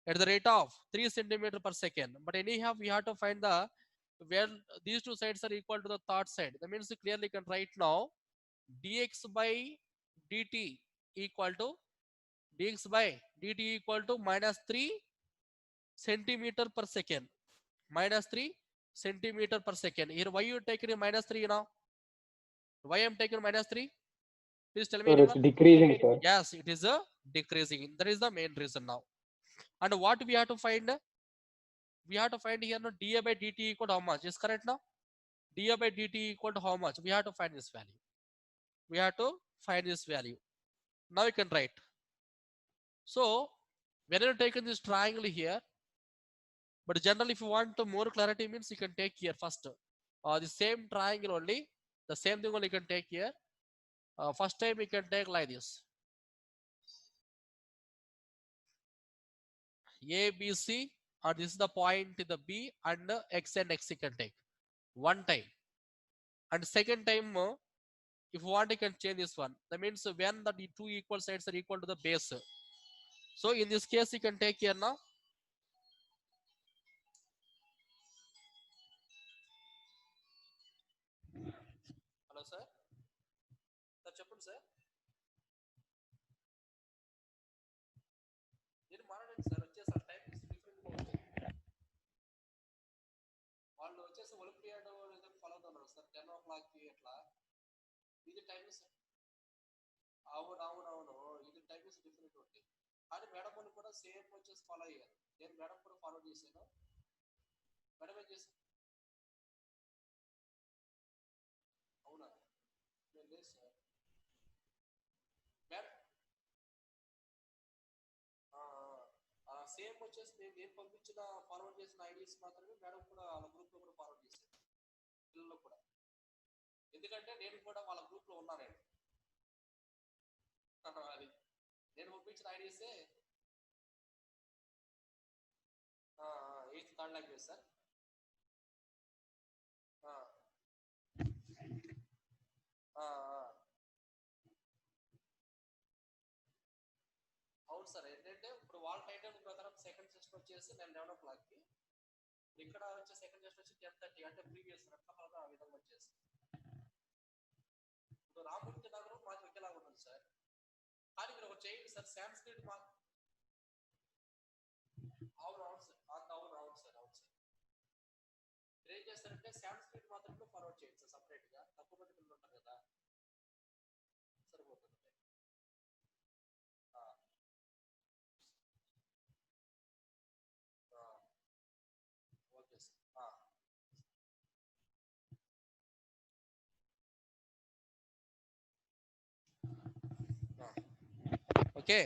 at the rate of 3 centimeter per second. But anyhow, we have to find the where these two sides are equal to the third side. That means you clearly can write now dx by dt equal to dx by dt equal to minus 3 centimeter per second. Minus 3 centimeter per second. Here, why you taking minus 3 now? Why I'm taking minus 3? Please tell me Sir, it's anyone. decreasing, sir. Yes, it is a decreasing. That is the main reason now. And what we have to find? We have to find here now dA by dt equal to how much? Is correct now? dA by dt equal to how much? We have to find this value. We have to find this value. Now you can write. So when you taken this triangle here, but generally if you want to more clarity means you can take here first. The same triangle only, the same thing only you can take here. First time you can take like this. A, B, C, and this is the point in the B, and X and X you can take one time. And second time, if you want, you can change this one. That means when the two equal sides are equal to the base. So in this case, you can take here now. Hello, sir. Sir, చెప్పండి sir. నేను మాట్లాడండి sir వచ్చేసి time డిఫరెంట్గా ఉంది. వాళ్ళు వచ్చేసి olympiad ఏదో follow అవుతున్నారు సార్ 10 o'clockకి ఎట్లా ఇది టైమింగ్స్ అవును ఇది టైమింగ్స్ డిఫరెంట్ ఉంది కానీ మేడం వాళ్ళు కూడా సేమ్ వచ్చేసి ఫాలో అయ్యారు నేను మేడం కూడా ఫాలో చేశాను మేడం ఏం చేశాను అవునా నేను లేదు సార్ మేడం సేమ్ వచ్చేసి నేను పంపించిన ఫార్వర్డ్ చేసిన ఐడీస్ మాత్రమే మేడం కూడా వాళ్ళ గ్రూప్లో కూడా ఫార్వర్డ్ చేశారు పిల్లలకు కూడా ఎందుకంటే నేను కూడా వాళ్ళ గ్రూప్లో ఉన్నానండి అది నేను పంపించిన ఐడీసే 8th థర్డ్ లాంగ్వేజ్ సార్ అవును సార్ ఏంటంటే ఇప్పుడు వాళ్ళ టైం ప్రకారం సెకండ్ సెషన్ వచ్చేసి నేను 11 o'clockకి ఇక్కడ వచ్చే సెకండ్ సెషన్ వచ్చి 10:30 అంటే ప్రీవియస్ రెట్ల ఆ విధంగా వచ్చేసి ఇప్పుడు రామూర్తి నగరం మాకు ఒకేలాగా ఉంటుంది సార్ కానీ మీరు ఒక చేయండి సార్ సాంస్క్రిట్ మా అవును సార్ మీరు ఏం చేస్తారంటే సాంస్క్రిట్ మాత్రమే ఫార్వర్డ్ చేయండి సార్ సపరేట్గా తక్కువ మంది పిల్లలు ఉంటారు కదా సరిపోతుంది okay sir okay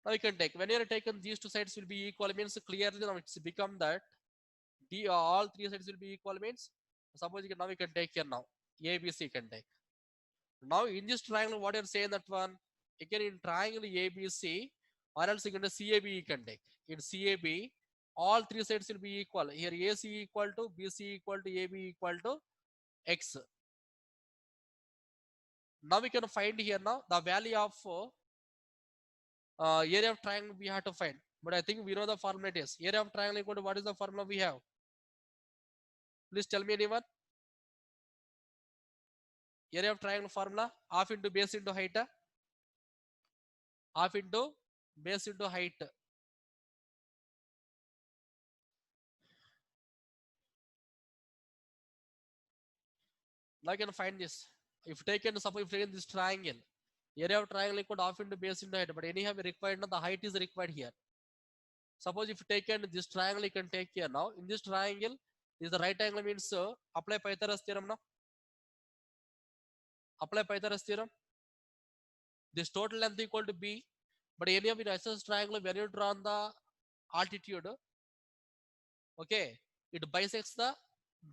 now you can take when you are taken these two sides will be equal means clearly now it's become that all three sides will be equal means suppose you can, now you can take here now ABC you can take now in this triangle what you're saying that one again in triangle ABC or else you can CAB you can take in CAB all three sides will be equal here AC equal to BC equal to AB equal to X. Now we can find here now the value of area of triangle we have to find, but I think we know the formula it is area of triangle equal to what is the formula we have? Please tell me anyone. Area of triangle formula half into base into height, half into base into height. Now you can find this. If taken, suppose if taken this triangle, area of triangle equal to half into base into height, but anyhow we required now the height is required here. Suppose if taken this triangle, you can take here now. In this triangle, is the right angle means apply Pythagoras theorem now. Apply Pythagoras theorem. This total length equal to b, but any of in isosceles triangle when you draw on the altitude, okay, it bisects the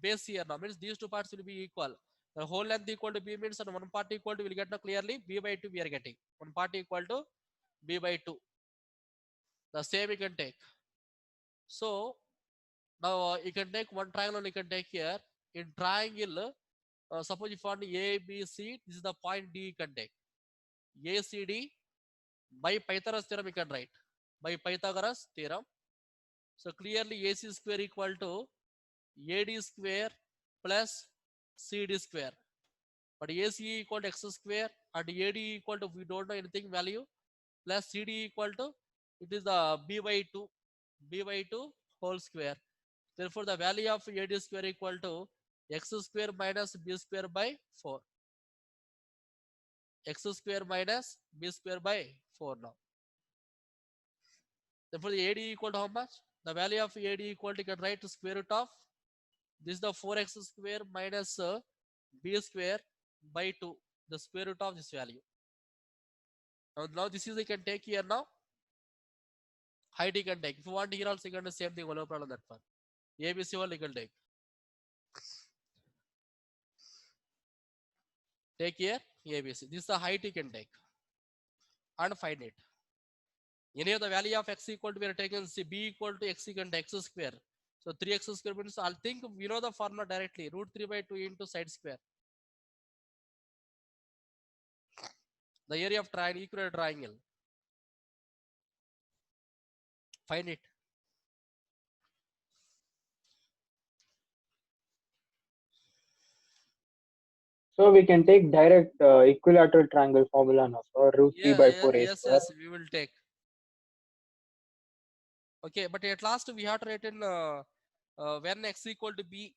base here now. Means these two parts will be equal. The whole length equal to b means and one part equal to will get now clearly b by 2 we are getting. One part equal to b by 2. The same you can take. So now you can take one triangle and you can take here. In triangle, suppose if you want A, B, C, this is the point D you can take. ACD by Pythagoras theorem you can write. By Pythagoras theorem. So clearly AC square equal to AD square plus CD square. But AC equal to X square and AD equal to we don't know anything value plus CD equal to it is the B by 2 whole square. Therefore the value of AD square equal to X square minus B square by 4. X square minus B square by 4 now. Therefore the AD equal to how much? The value of AD equal to you can write to square root of this is the 4x square minus b square by 2, the square root of this value. Now this is you can take here now. Height you can take. If you want here also you can do same thing, no problem that one. ABC one you can take. Take here ABC. This is the height you can take and find it. Any of the value of x equal to we are taking c b equal to x equal to x square. So 3x square means I'll think we know the formula directly. Root 3 by 2 into side square. The area of triangle, equilateral triangle. Find it. So we can take direct equilateral triangle formula now. So root 3 by 4 a square. Yes, we will take. Okay, but at last we have to write in when x equal to b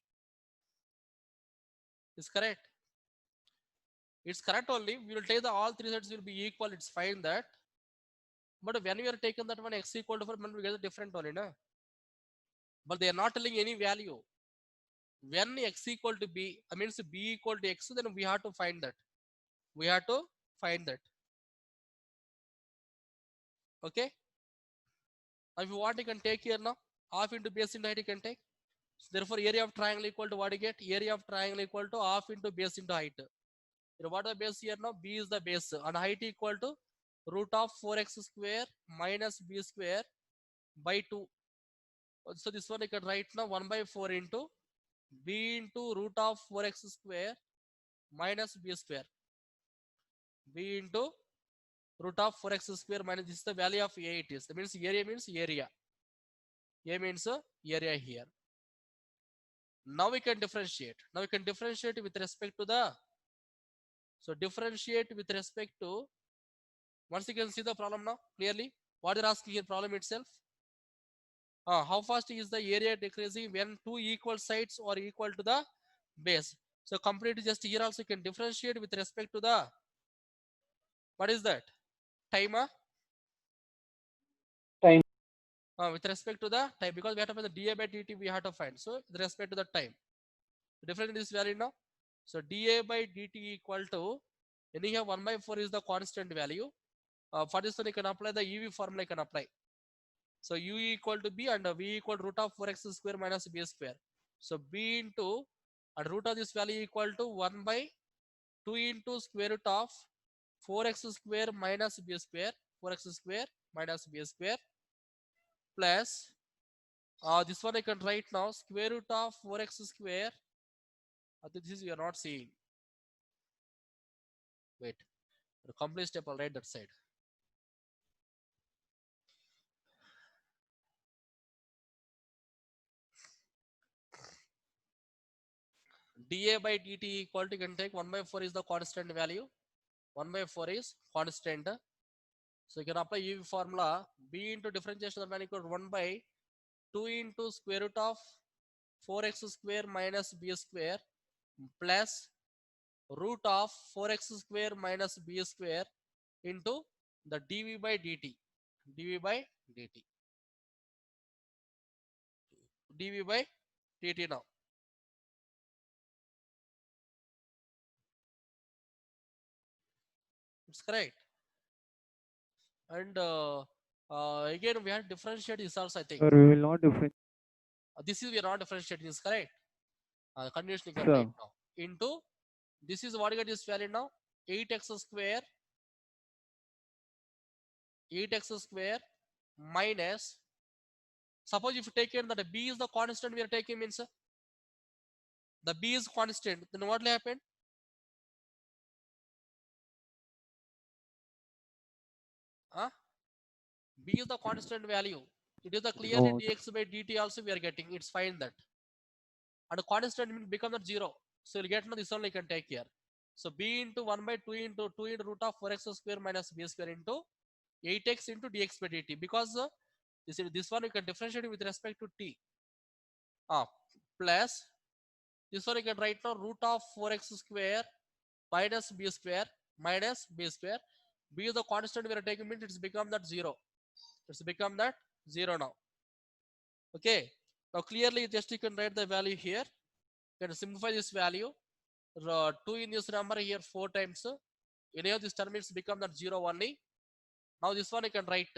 is correct. It's correct only. We will take the all three sides will be equal. It's fine that. But when we are taking that one x equal to 4, we get a different only, na? But they are not telling any value. When x equal to b, I mean b equal to x, then we have to find that. We have to find that. Okay. Now if you want, you can take here now. Half into base into height you can take. So therefore, area of triangle equal to what you get? Area of triangle equal to half into base into height. What is the base here now? B is the base and height equal to root of 4x square minus b square by 2. So this one you can write now 1 by 4 into b into root of 4x square minus b square. B into root of 4x square minus this is the value of a it is. That means area means area. A means area here. Now we can differentiate. Now we can differentiate with respect to the. So differentiate with respect to. Once you can see the problem now clearly. What they're asking here problem itself. How fast is the area decreasing when two equal sides are equal to the base? So complete just here also you can differentiate with respect to the. What is that? Time. Time. With respect to the time because we have to find the dA by dt we have to find. So with respect to the time. Difference in this value now. So dA by dt equal to anyhow 1 by 4 is the constant value. For this one you can apply the EV formula you can apply. So u equal to b and v equal to root of 4x square minus b square. So b into and root of this value equal to 1 by 2 into square root of 4x square minus b square. 4x square minus b square plus this one I can write now square root of 4x square. This is you are not seeing. Wait, the complete step I'll write that side. dA by dt equal to you can take 1 by 4 is the constant value. 1 by 4 is constant. So you can apply UV formula. B into differentiation of the value equal to 1 by 2 into square root of 4x square minus b square plus root of 4x square minus b square into the dv by dt. dv by dt. dv by dt now. It's correct. And again, we have differentiate this also, I think. Sir, we will not differentiate. This is we are not differentiating, is correct. Condition you can Sir. write now. Into this is what you get this value now. 8x square 8x square minus, suppose if you take it that b is the constant we are taking, means the b is constant, then what will happen? B is the constant value. It is the clearly No. dx by dt also we are getting. It's fine that. And constant means become the 0. So you'll get now this only you can take here. So b into 1 by 2 into root of 4x square minus b square into 8x into dx by dt. Because this one you can differentiate with respect to t. Plus this one you can write now root of 4x square minus b square minus b square. B is the constant we are taking, means it's become that 0. It's become that 0 now. Okay. Now clearly just you can write the value here. You can simplify this value. 2 in this number here 4 times. Any of these terms become that 0 only. Now this one you can write.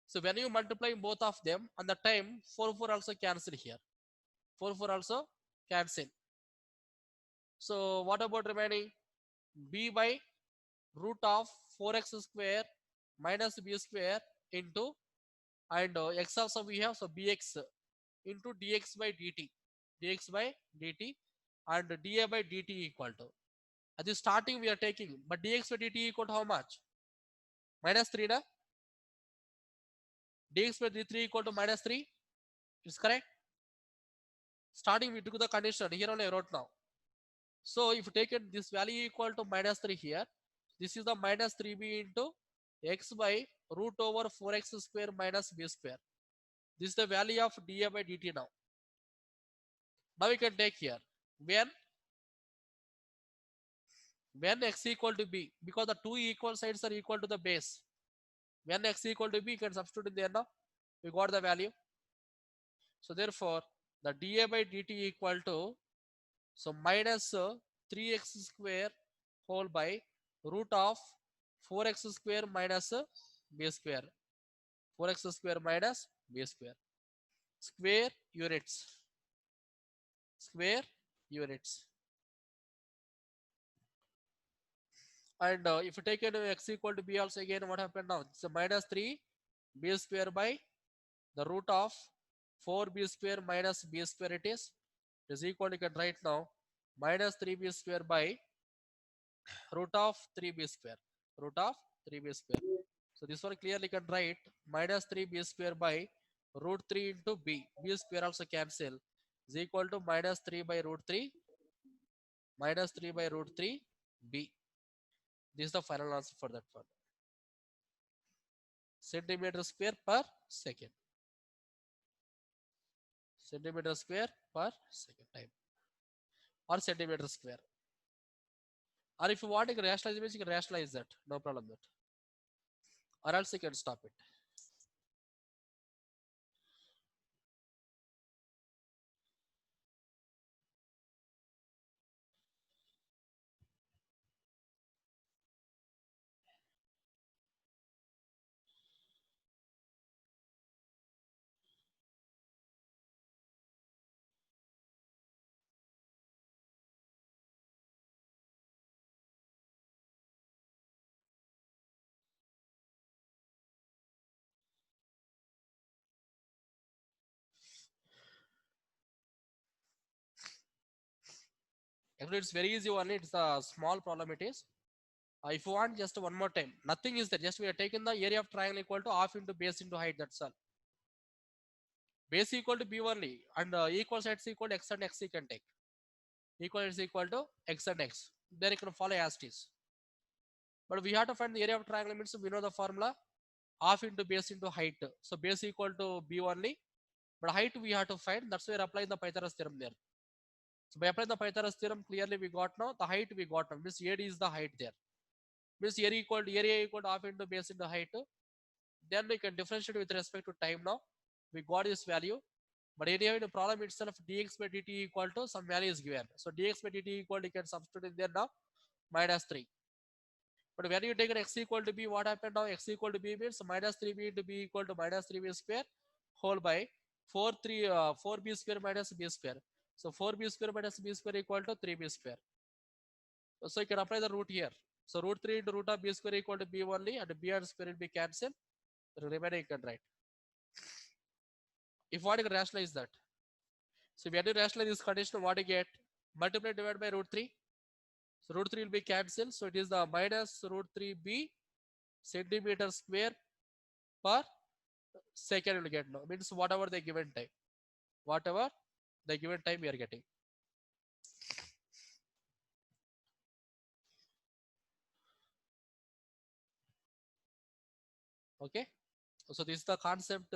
So when you multiply both of them, on the time 4 also cancel here. 4 also cancel. So what about remaining? B by root of 4x square minus b square into, and x also we have, so bx into dx by dt. dx by dt and dA by dt equal to, at the starting we are taking, but dx by dt equal to how much? Minus 3 na? Dx by dt equal to minus 3. It's correct. Starting we took the condition here only I wrote now. So if you take it this value equal to minus 3 here, this is the minus 3b into x by root over 4x square minus b square. This is the value of dA by dt now. Now we can take here when x equal to b, because the two equal sides are equal to the base. When x equal to b, you can substitute in there now. We got the value. So therefore, the dA by dt equal to, so minus 3x square whole by root of 4x square minus b square. 4x square minus b square. Square units. Square units. And if you take it x equal to b also, again what happened now? So minus 3 b square by the root of 4b square minus b square it is equal to, you can write now, minus 3b square by root of 3b square. Root of 3b square. So this one clearly can write minus 3b square by root 3 into b. B square also cancel is equal to minus 3 by root 3 minus 3 by root 3 b. This is the final answer for that one. Centimeter square per second. Centimeter square per second time. Or centimeter square. Or if you want to rationalize image, you can rationalize that. No problem that. Or else you can stop it. Actually, it's very easy one. It's a small problem it is. If you want just one more time, nothing is there. Just we are taking the area of triangle equal to half into base into height. That's all. Base equal to b only, and equal sides equal to x and x you can take. Equal is equal to x and x. Then you can follow as it is. But we have to find the area of triangle means we know the formula half into base into height. So base equal to b only, but height we have to find. That's why we're applying the Pythagoras theorem there. So by applying the Pythagoras theorem, clearly we got now the height we got now. Means AD is the height there. Means area equal to half into base into height. Then we can differentiate with respect to time now. We got this value. But anyway, the problem itself dx by dt equal to some value is given. So dx by dt equal to, you can substitute in there now, minus 3. But when you take an x equal to b, what happened now? X equal to b means minus 3b into b equal to minus 3b square whole by 4b square minus b square. So 4b square minus b square equal to 3b square. So you can apply the root here. So root 3 into root of b square equal to b only, and b and square will be cancelled. The remaining you can write. If what you can rationalize that. So when you rationalize this condition, what you get? Multiply divided by root 3. So root 3 will be cancelled. So it is the minus root 3b centimeter square per second will get now. Means whatever the given time. Whatever the given time we are getting. Okay. So this is the concept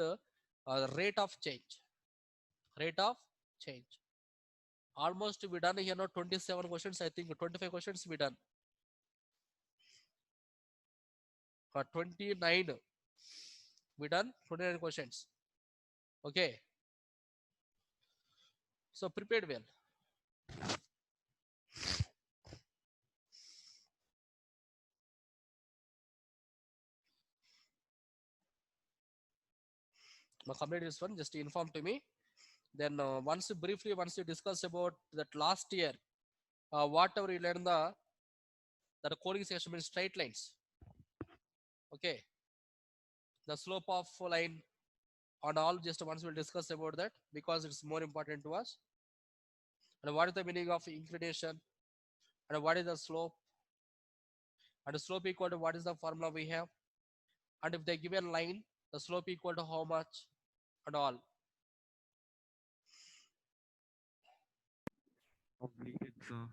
rate of change. Rate of change. Almost we done here now 27 questions. I think 25 questions we done. 29 we done 29 questions. Okay. So prepared well. Now complete this one. Just inform to me. Then once you discuss about that last year, whatever you learned the coding section means straight lines. Okay. The slope of line on all, just once we'll discuss about that because it's more important to us. And what is the meaning of inclination? And what is the slope? And the slope equal to what is the formula we have? And if they given line, the slope equal to how much? And all. Completed, sir.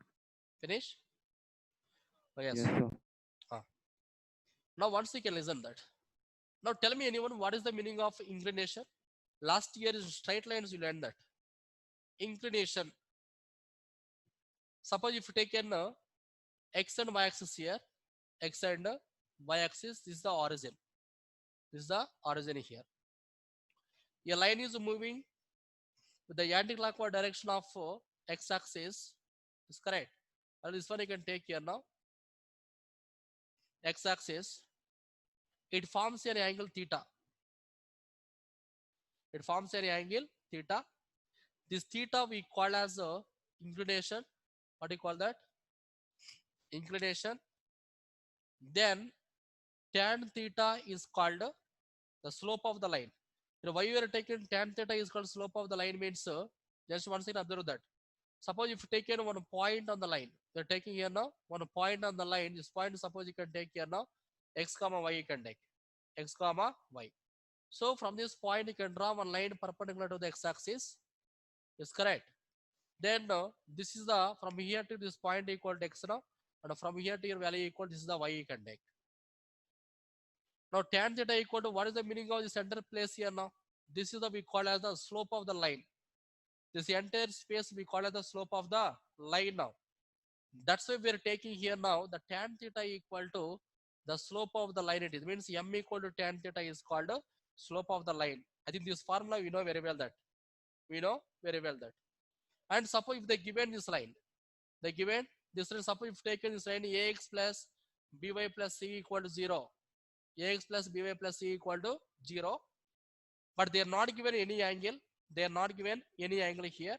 Finish? Oh, yes. Yes, sir. Now once you can listen that. Now tell me anyone what is the meaning of inclination? Last year is straight lines, you learned that. Inclination. Suppose if you take an x and y axis here, x and y axis, this is the origin. This is the origin here. A line is moving with the anti-clockwise direction of x axis. Is correct. And this one you can take here now. X axis. It forms an angle theta. It forms an angle theta. This theta we call as inclination. What do you call that? Inclination. Then tan theta is called the slope of the line. You know, why you are taking tan theta is called slope of the line means just once again observe that. Suppose if you take here one point on the line, you are taking here now one point on the line. This point suppose you can take here now x comma y you can take x comma y. So from this point you can draw one line perpendicular to the x-axis. Is correct. Then this is the from here to this point equal to x now, and from here to your value equal, this is the y you can take. Now tan theta equal to what is the meaning of the center place here now? This is the we call as the slope of the line. This entire space we call as the slope of the line now. That's why we are taking here now the tan theta equal to the slope of the line. It means m equal to tan theta is called slope of the line. I think this formula we know very well that. We know very well that. And suppose if they given this line, they given this line, suppose if taken this line ax plus by plus c equal to 0, ax plus by plus c equal to 0, but they are not given any angle. They are not given any angle here.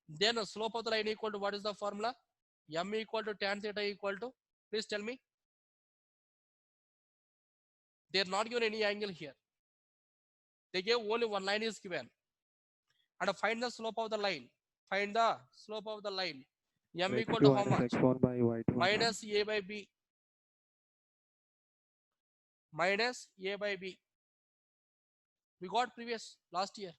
Then the slope of the line equal to what is the formula? M equal to tan theta equal to, please tell me. They are not given any angle here. They gave only one line is given. And find the slope of the line. Find the slope of the line. M equal to how much? X1 by Y2. Minus a by b. Minus a by b. We got previous last year.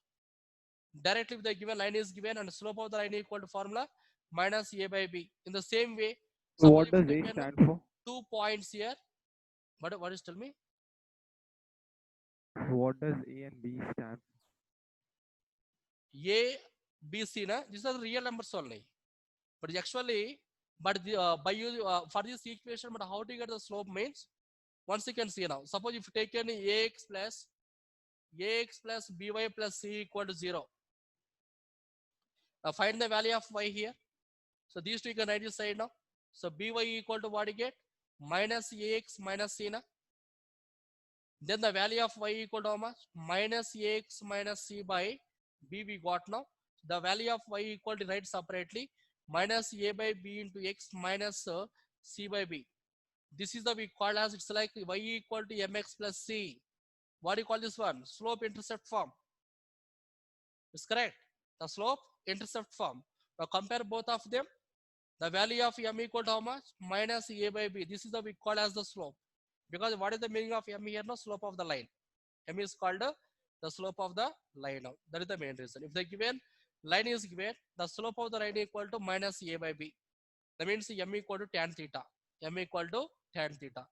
Directly the given line is given and slope of the line equal to formula minus a by b. In the same way, So what does A stand for? 2 points here What is, tell me? What does A and B stand? A, B, C, na? These are the real numbers only. But actually, by use for this equation, but how to get the slope means, once you can see now. Suppose if you take any ax plus by plus c equal to 0. Now find the value of y here. So these two you can write this side now. So by equal to what you get? Minus ax minus c na. Then the value of y equal to how much? Minus ax minus c by b we got now. The value of y equal to write separately. Minus a by b into x minus c by b. This is the we call as, it's like y equal to mx plus c. What do you call this one? Slope intercept form. It's correct. The slope intercept form. Now compare both of them. The value of m equal to how much? Minus a by b. This is the we call as the slope. Because what is the meaning of m here? No, slope of the line. M is called the slope of the line. Now that is the main reason. If the given line is given, the slope of the line equal to minus a by b. That means m equal to tan theta. M equal to tan theta.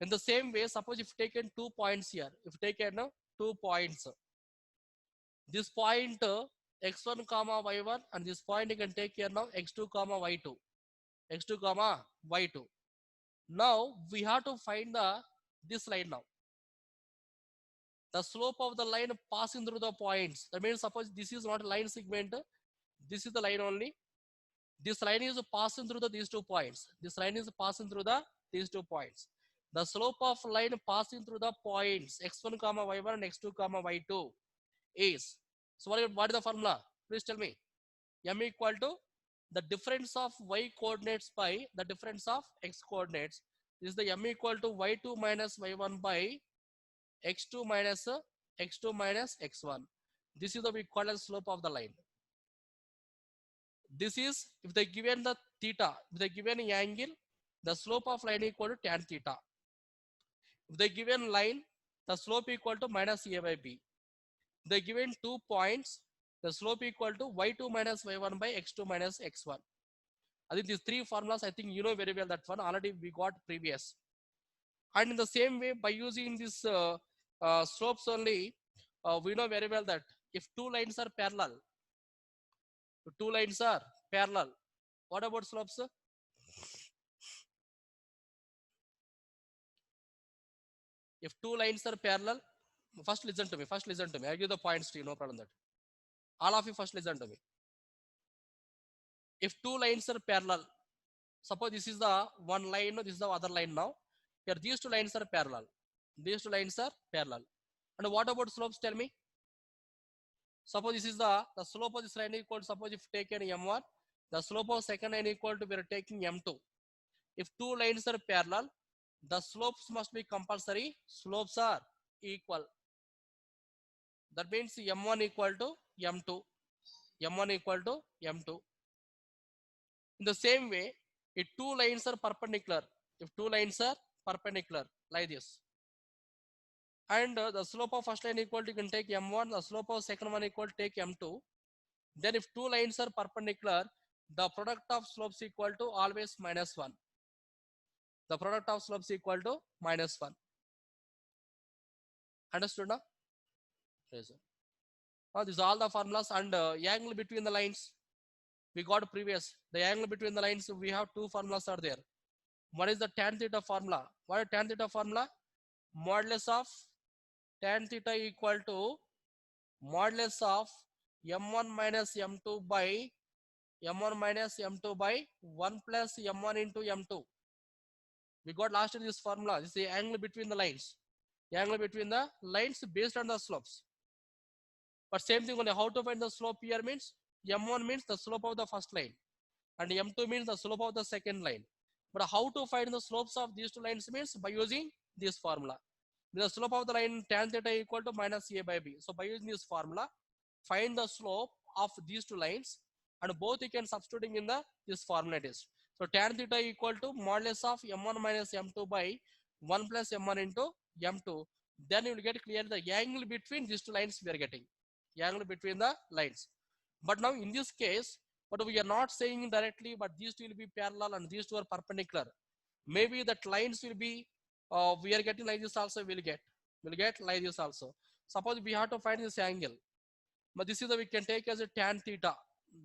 In the same way, suppose if taken 2 points here, if taken 2 points, this point x1 comma y1, and this point you can take here now x2 comma y2, x2 comma y2. Now we have to find this line now. The slope of the line passing through the points. That means suppose this is not a line segment, this is the line only. This line is passing through these 2 points. This line is passing through these 2 points. The slope of line passing through the points x1 comma y1 and x2 comma y2 is. So what is the formula? Please tell me. M equal to the difference of y coordinates by the difference of x coordinates. This is the m equal to y2 minus y1 by x2 minus x1. This is the we call as slope of the line. This is if they given the theta, if they given an angle, the slope of line equal to tan theta. If they given line, the slope equal to minus a by b. If they given 2 points, the slope equal to y2 minus y1 by x2 minus x1. I think these 3 formulas, I think you know very well that one already we got previous. And in the same way, by using this slopes only, we know very well that if 2 lines are parallel, what about slopes? If 2 lines are parallel, first listen to me. I give the points to you, no problem that. All of you first listen to me. If 2 lines are parallel, suppose this is the one line, this is the other line now. Here these 2 lines are parallel. And what about slopes? Tell me. Suppose this is the slope of this line equal to, suppose if taken m1, the slope of second line equal to we are taking m2. If 2 lines are parallel, the slopes must be compulsory. Slopes are equal. That means m1 equal to m2. In the same way, if 2 lines are perpendicular, like this, and the slope of first line equal to, you can take m1, the slope of second one equal to take m2. Then if 2 lines are perpendicular, the product of slopes equal to always minus 1. The product of slopes equal to minus 1. Understood now? Yes, these are all the formulas, and angle between the lines we got previous. The angle between the lines, we have 2 formulas are there. One is the tan theta formula. What is tan theta formula? Modulus of tan theta equal to modulus of m1 minus m2 by 1 plus m1 into m2. We got last in this formula. This is the angle between the lines. The angle between the lines based on the slopes. But same thing only, how to find the slope here means m1 means the slope of the first line and m2 means the slope of the second line. But how to find the slopes of these 2 lines means by using this formula. The slope of the line tan theta equal to minus a by b. So by using this formula, find the slope of these 2 lines, and both you can substituting in this formula it is. So tan theta equal to modulus of m1 minus m2 by 1 plus m1 into m2. Then you will get clear the angle between these 2 lines we are getting. Angle between the lines. But now in this case, but we are not saying directly, but these 2 will be parallel and these 2 are perpendicular. Maybe that lines will be we are getting like this also, we'll get like this also. Suppose we have to find this angle, but this is the we can take as a tan theta.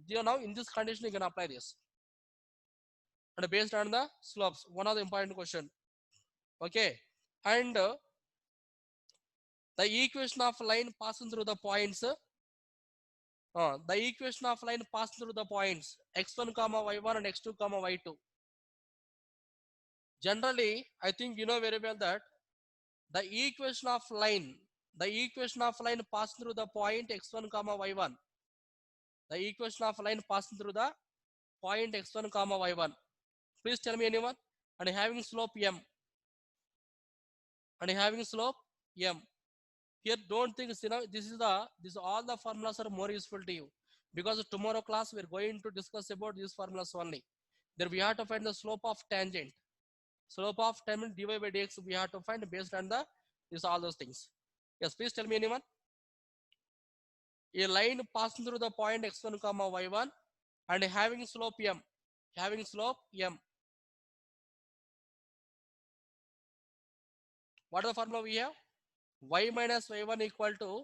You know, now in this condition you can apply this, and based on the slopes, one of the important question. Okay, and the equation of line passing through the points, the equation of line passing through the points x1 comma y1 and x2 comma y2. Generally, I think you know very well that the equation of line, the equation of line passing through the point x1 comma y1, the equation of line passing through the point x1 comma y1. Please tell me anyone. And having slope m, and having slope m. Here don't think, you know, this all the formulas are more useful to you, because tomorrow class we are going to discuss about these formulas only. Then we have to find the slope of tangent. Slope of tangent dy by dx we have to find based on the this all those things. Yes, please tell me anyone. A line passing through the point x1 comma y1 and having slope m, having slope m. What is the formula we have? Y minus y1 equal to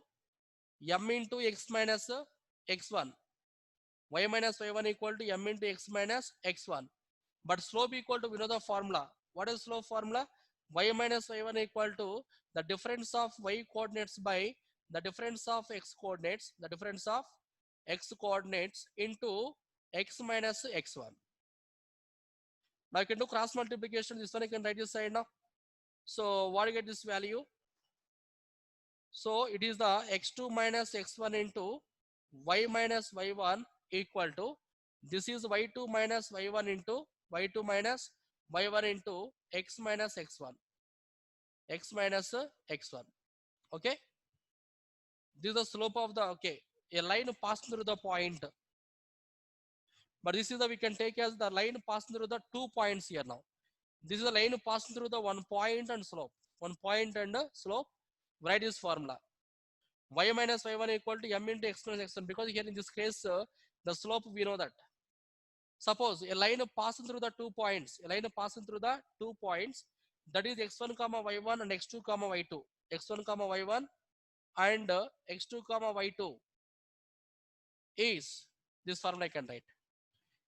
m into x minus x1. Y minus y1 equal to m into x minus x1. But slope equal to, we know the formula. What is slope formula? Y minus y1 equal to the difference of y coordinates by the difference of x coordinates, the difference of x coordinates into x minus x1. Now you can do cross multiplication. This one I can write this side now. So what do you get this value? So it is the x2 minus x1 into y minus y1 equal to, this is y2 minus y1 into y2 minus y1 into x minus x1, x minus x1. Okay, this is the slope of the, okay, a line passing through the point, but this is the we can take as the line passing through the 2 points here. Now this is the line passing through the 1 point and slope, 1 point and slope. Write this formula. Y minus y1 equal to m into x minus x1, because here in this case the slope we know that. Suppose a line passing through the 2 points, a line passing through the 2 points, that is x1 comma y1 and x2 comma y2, x1 comma y1 and x2 comma y2 is this formula I can write.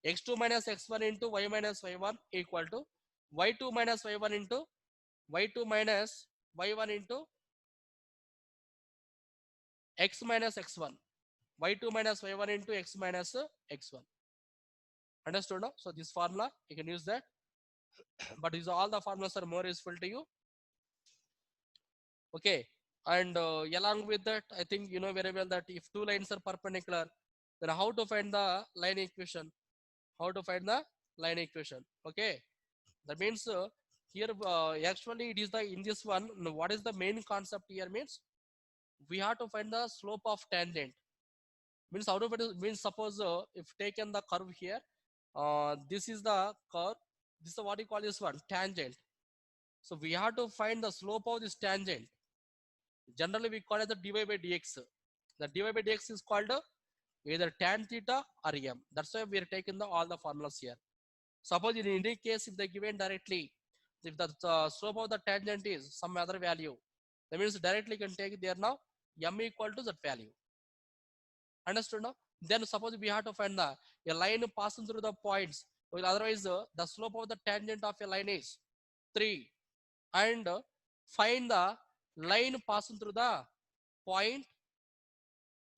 X2 minus x1 into y minus y1 equal to y2 minus y1 into y2 minus y1 into x minus x1, y2 minus y1 into x minus x1. Understood now? So this formula you can use that, but these all the formulas are more useful to you. Okay, and along with that, I think you know very well that if two lines are perpendicular, then how to find the line equation? How to find the line equation? Okay, that means here actually it is the in this one. What is the main concept here? Means we have to find the slope of tangent. Means out of it is, means suppose if taken the curve here, this is the curve. This is what you call this one tangent. So we have to find the slope of this tangent. Generally we call it the dy by dx. The dy by dx is called either tan theta or m. That's why we are taking the all the formulas here. Suppose in any case if they given directly, if the slope of the tangent is some other value, that means directly can take there now m equal to that value. Understood now? Then suppose we have to find the a line passing through the points. Well, otherwise the slope of the tangent of a line is 3, and find the line passing through the point.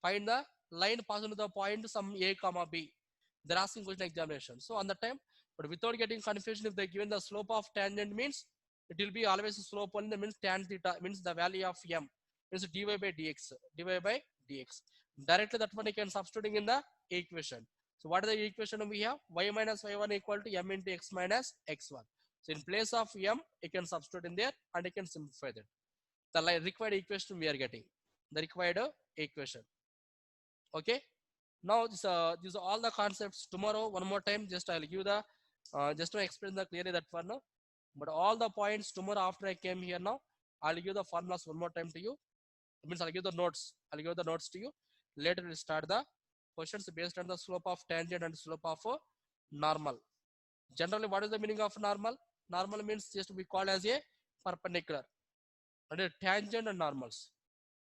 Find the line passing through the point some a comma b. They're asking question examination. So on the time, but without getting confusion, if they given the slope of tangent means it will be always a slope only. That means tan theta means the value of m means dy by dx, dy by dx. Directly that one you can substituting in the equation. So what is the equation we have? Y minus y1 equal to m into x minus x1. So in place of m, you can substitute in there and you can simplify that. The required equation we are getting. The required equation. Okay. Now this these are all the concepts. Tomorrow one more time, just I'll give the just to explain the clearly that one now. But all the points tomorrow after I came here now, I'll give the formulas one more time to you. It means I'll give the notes. I'll give the notes to you. Later we'll start the questions based on the slope of tangent and slope of normal. Generally, what is the meaning of normal? Normal means just we call as a perpendicular. And tangent and normals.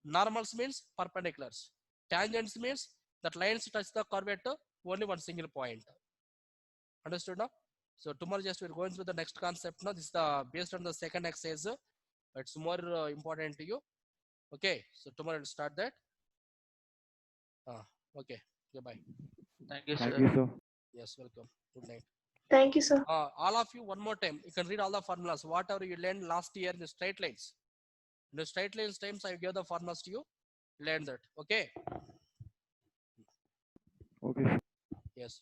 Normals means perpendiculars. Tangents means that lines touch the curve at only one single point. Understood now? So tomorrow just we're going through the next concept now. This is the based on the second exercise. It's more important to you. Okay, so tomorrow we'll start that. Okay, goodbye. Thank you, Thank sir. you, sir. Yes, welcome. Good night. Thank you, sir. All of you, one more time, you can read all the formulas, whatever you learned last year in the straight lines. In the straight lines times, I gave the formulas to you. Learn that. Okay. Okay, sir. Yes.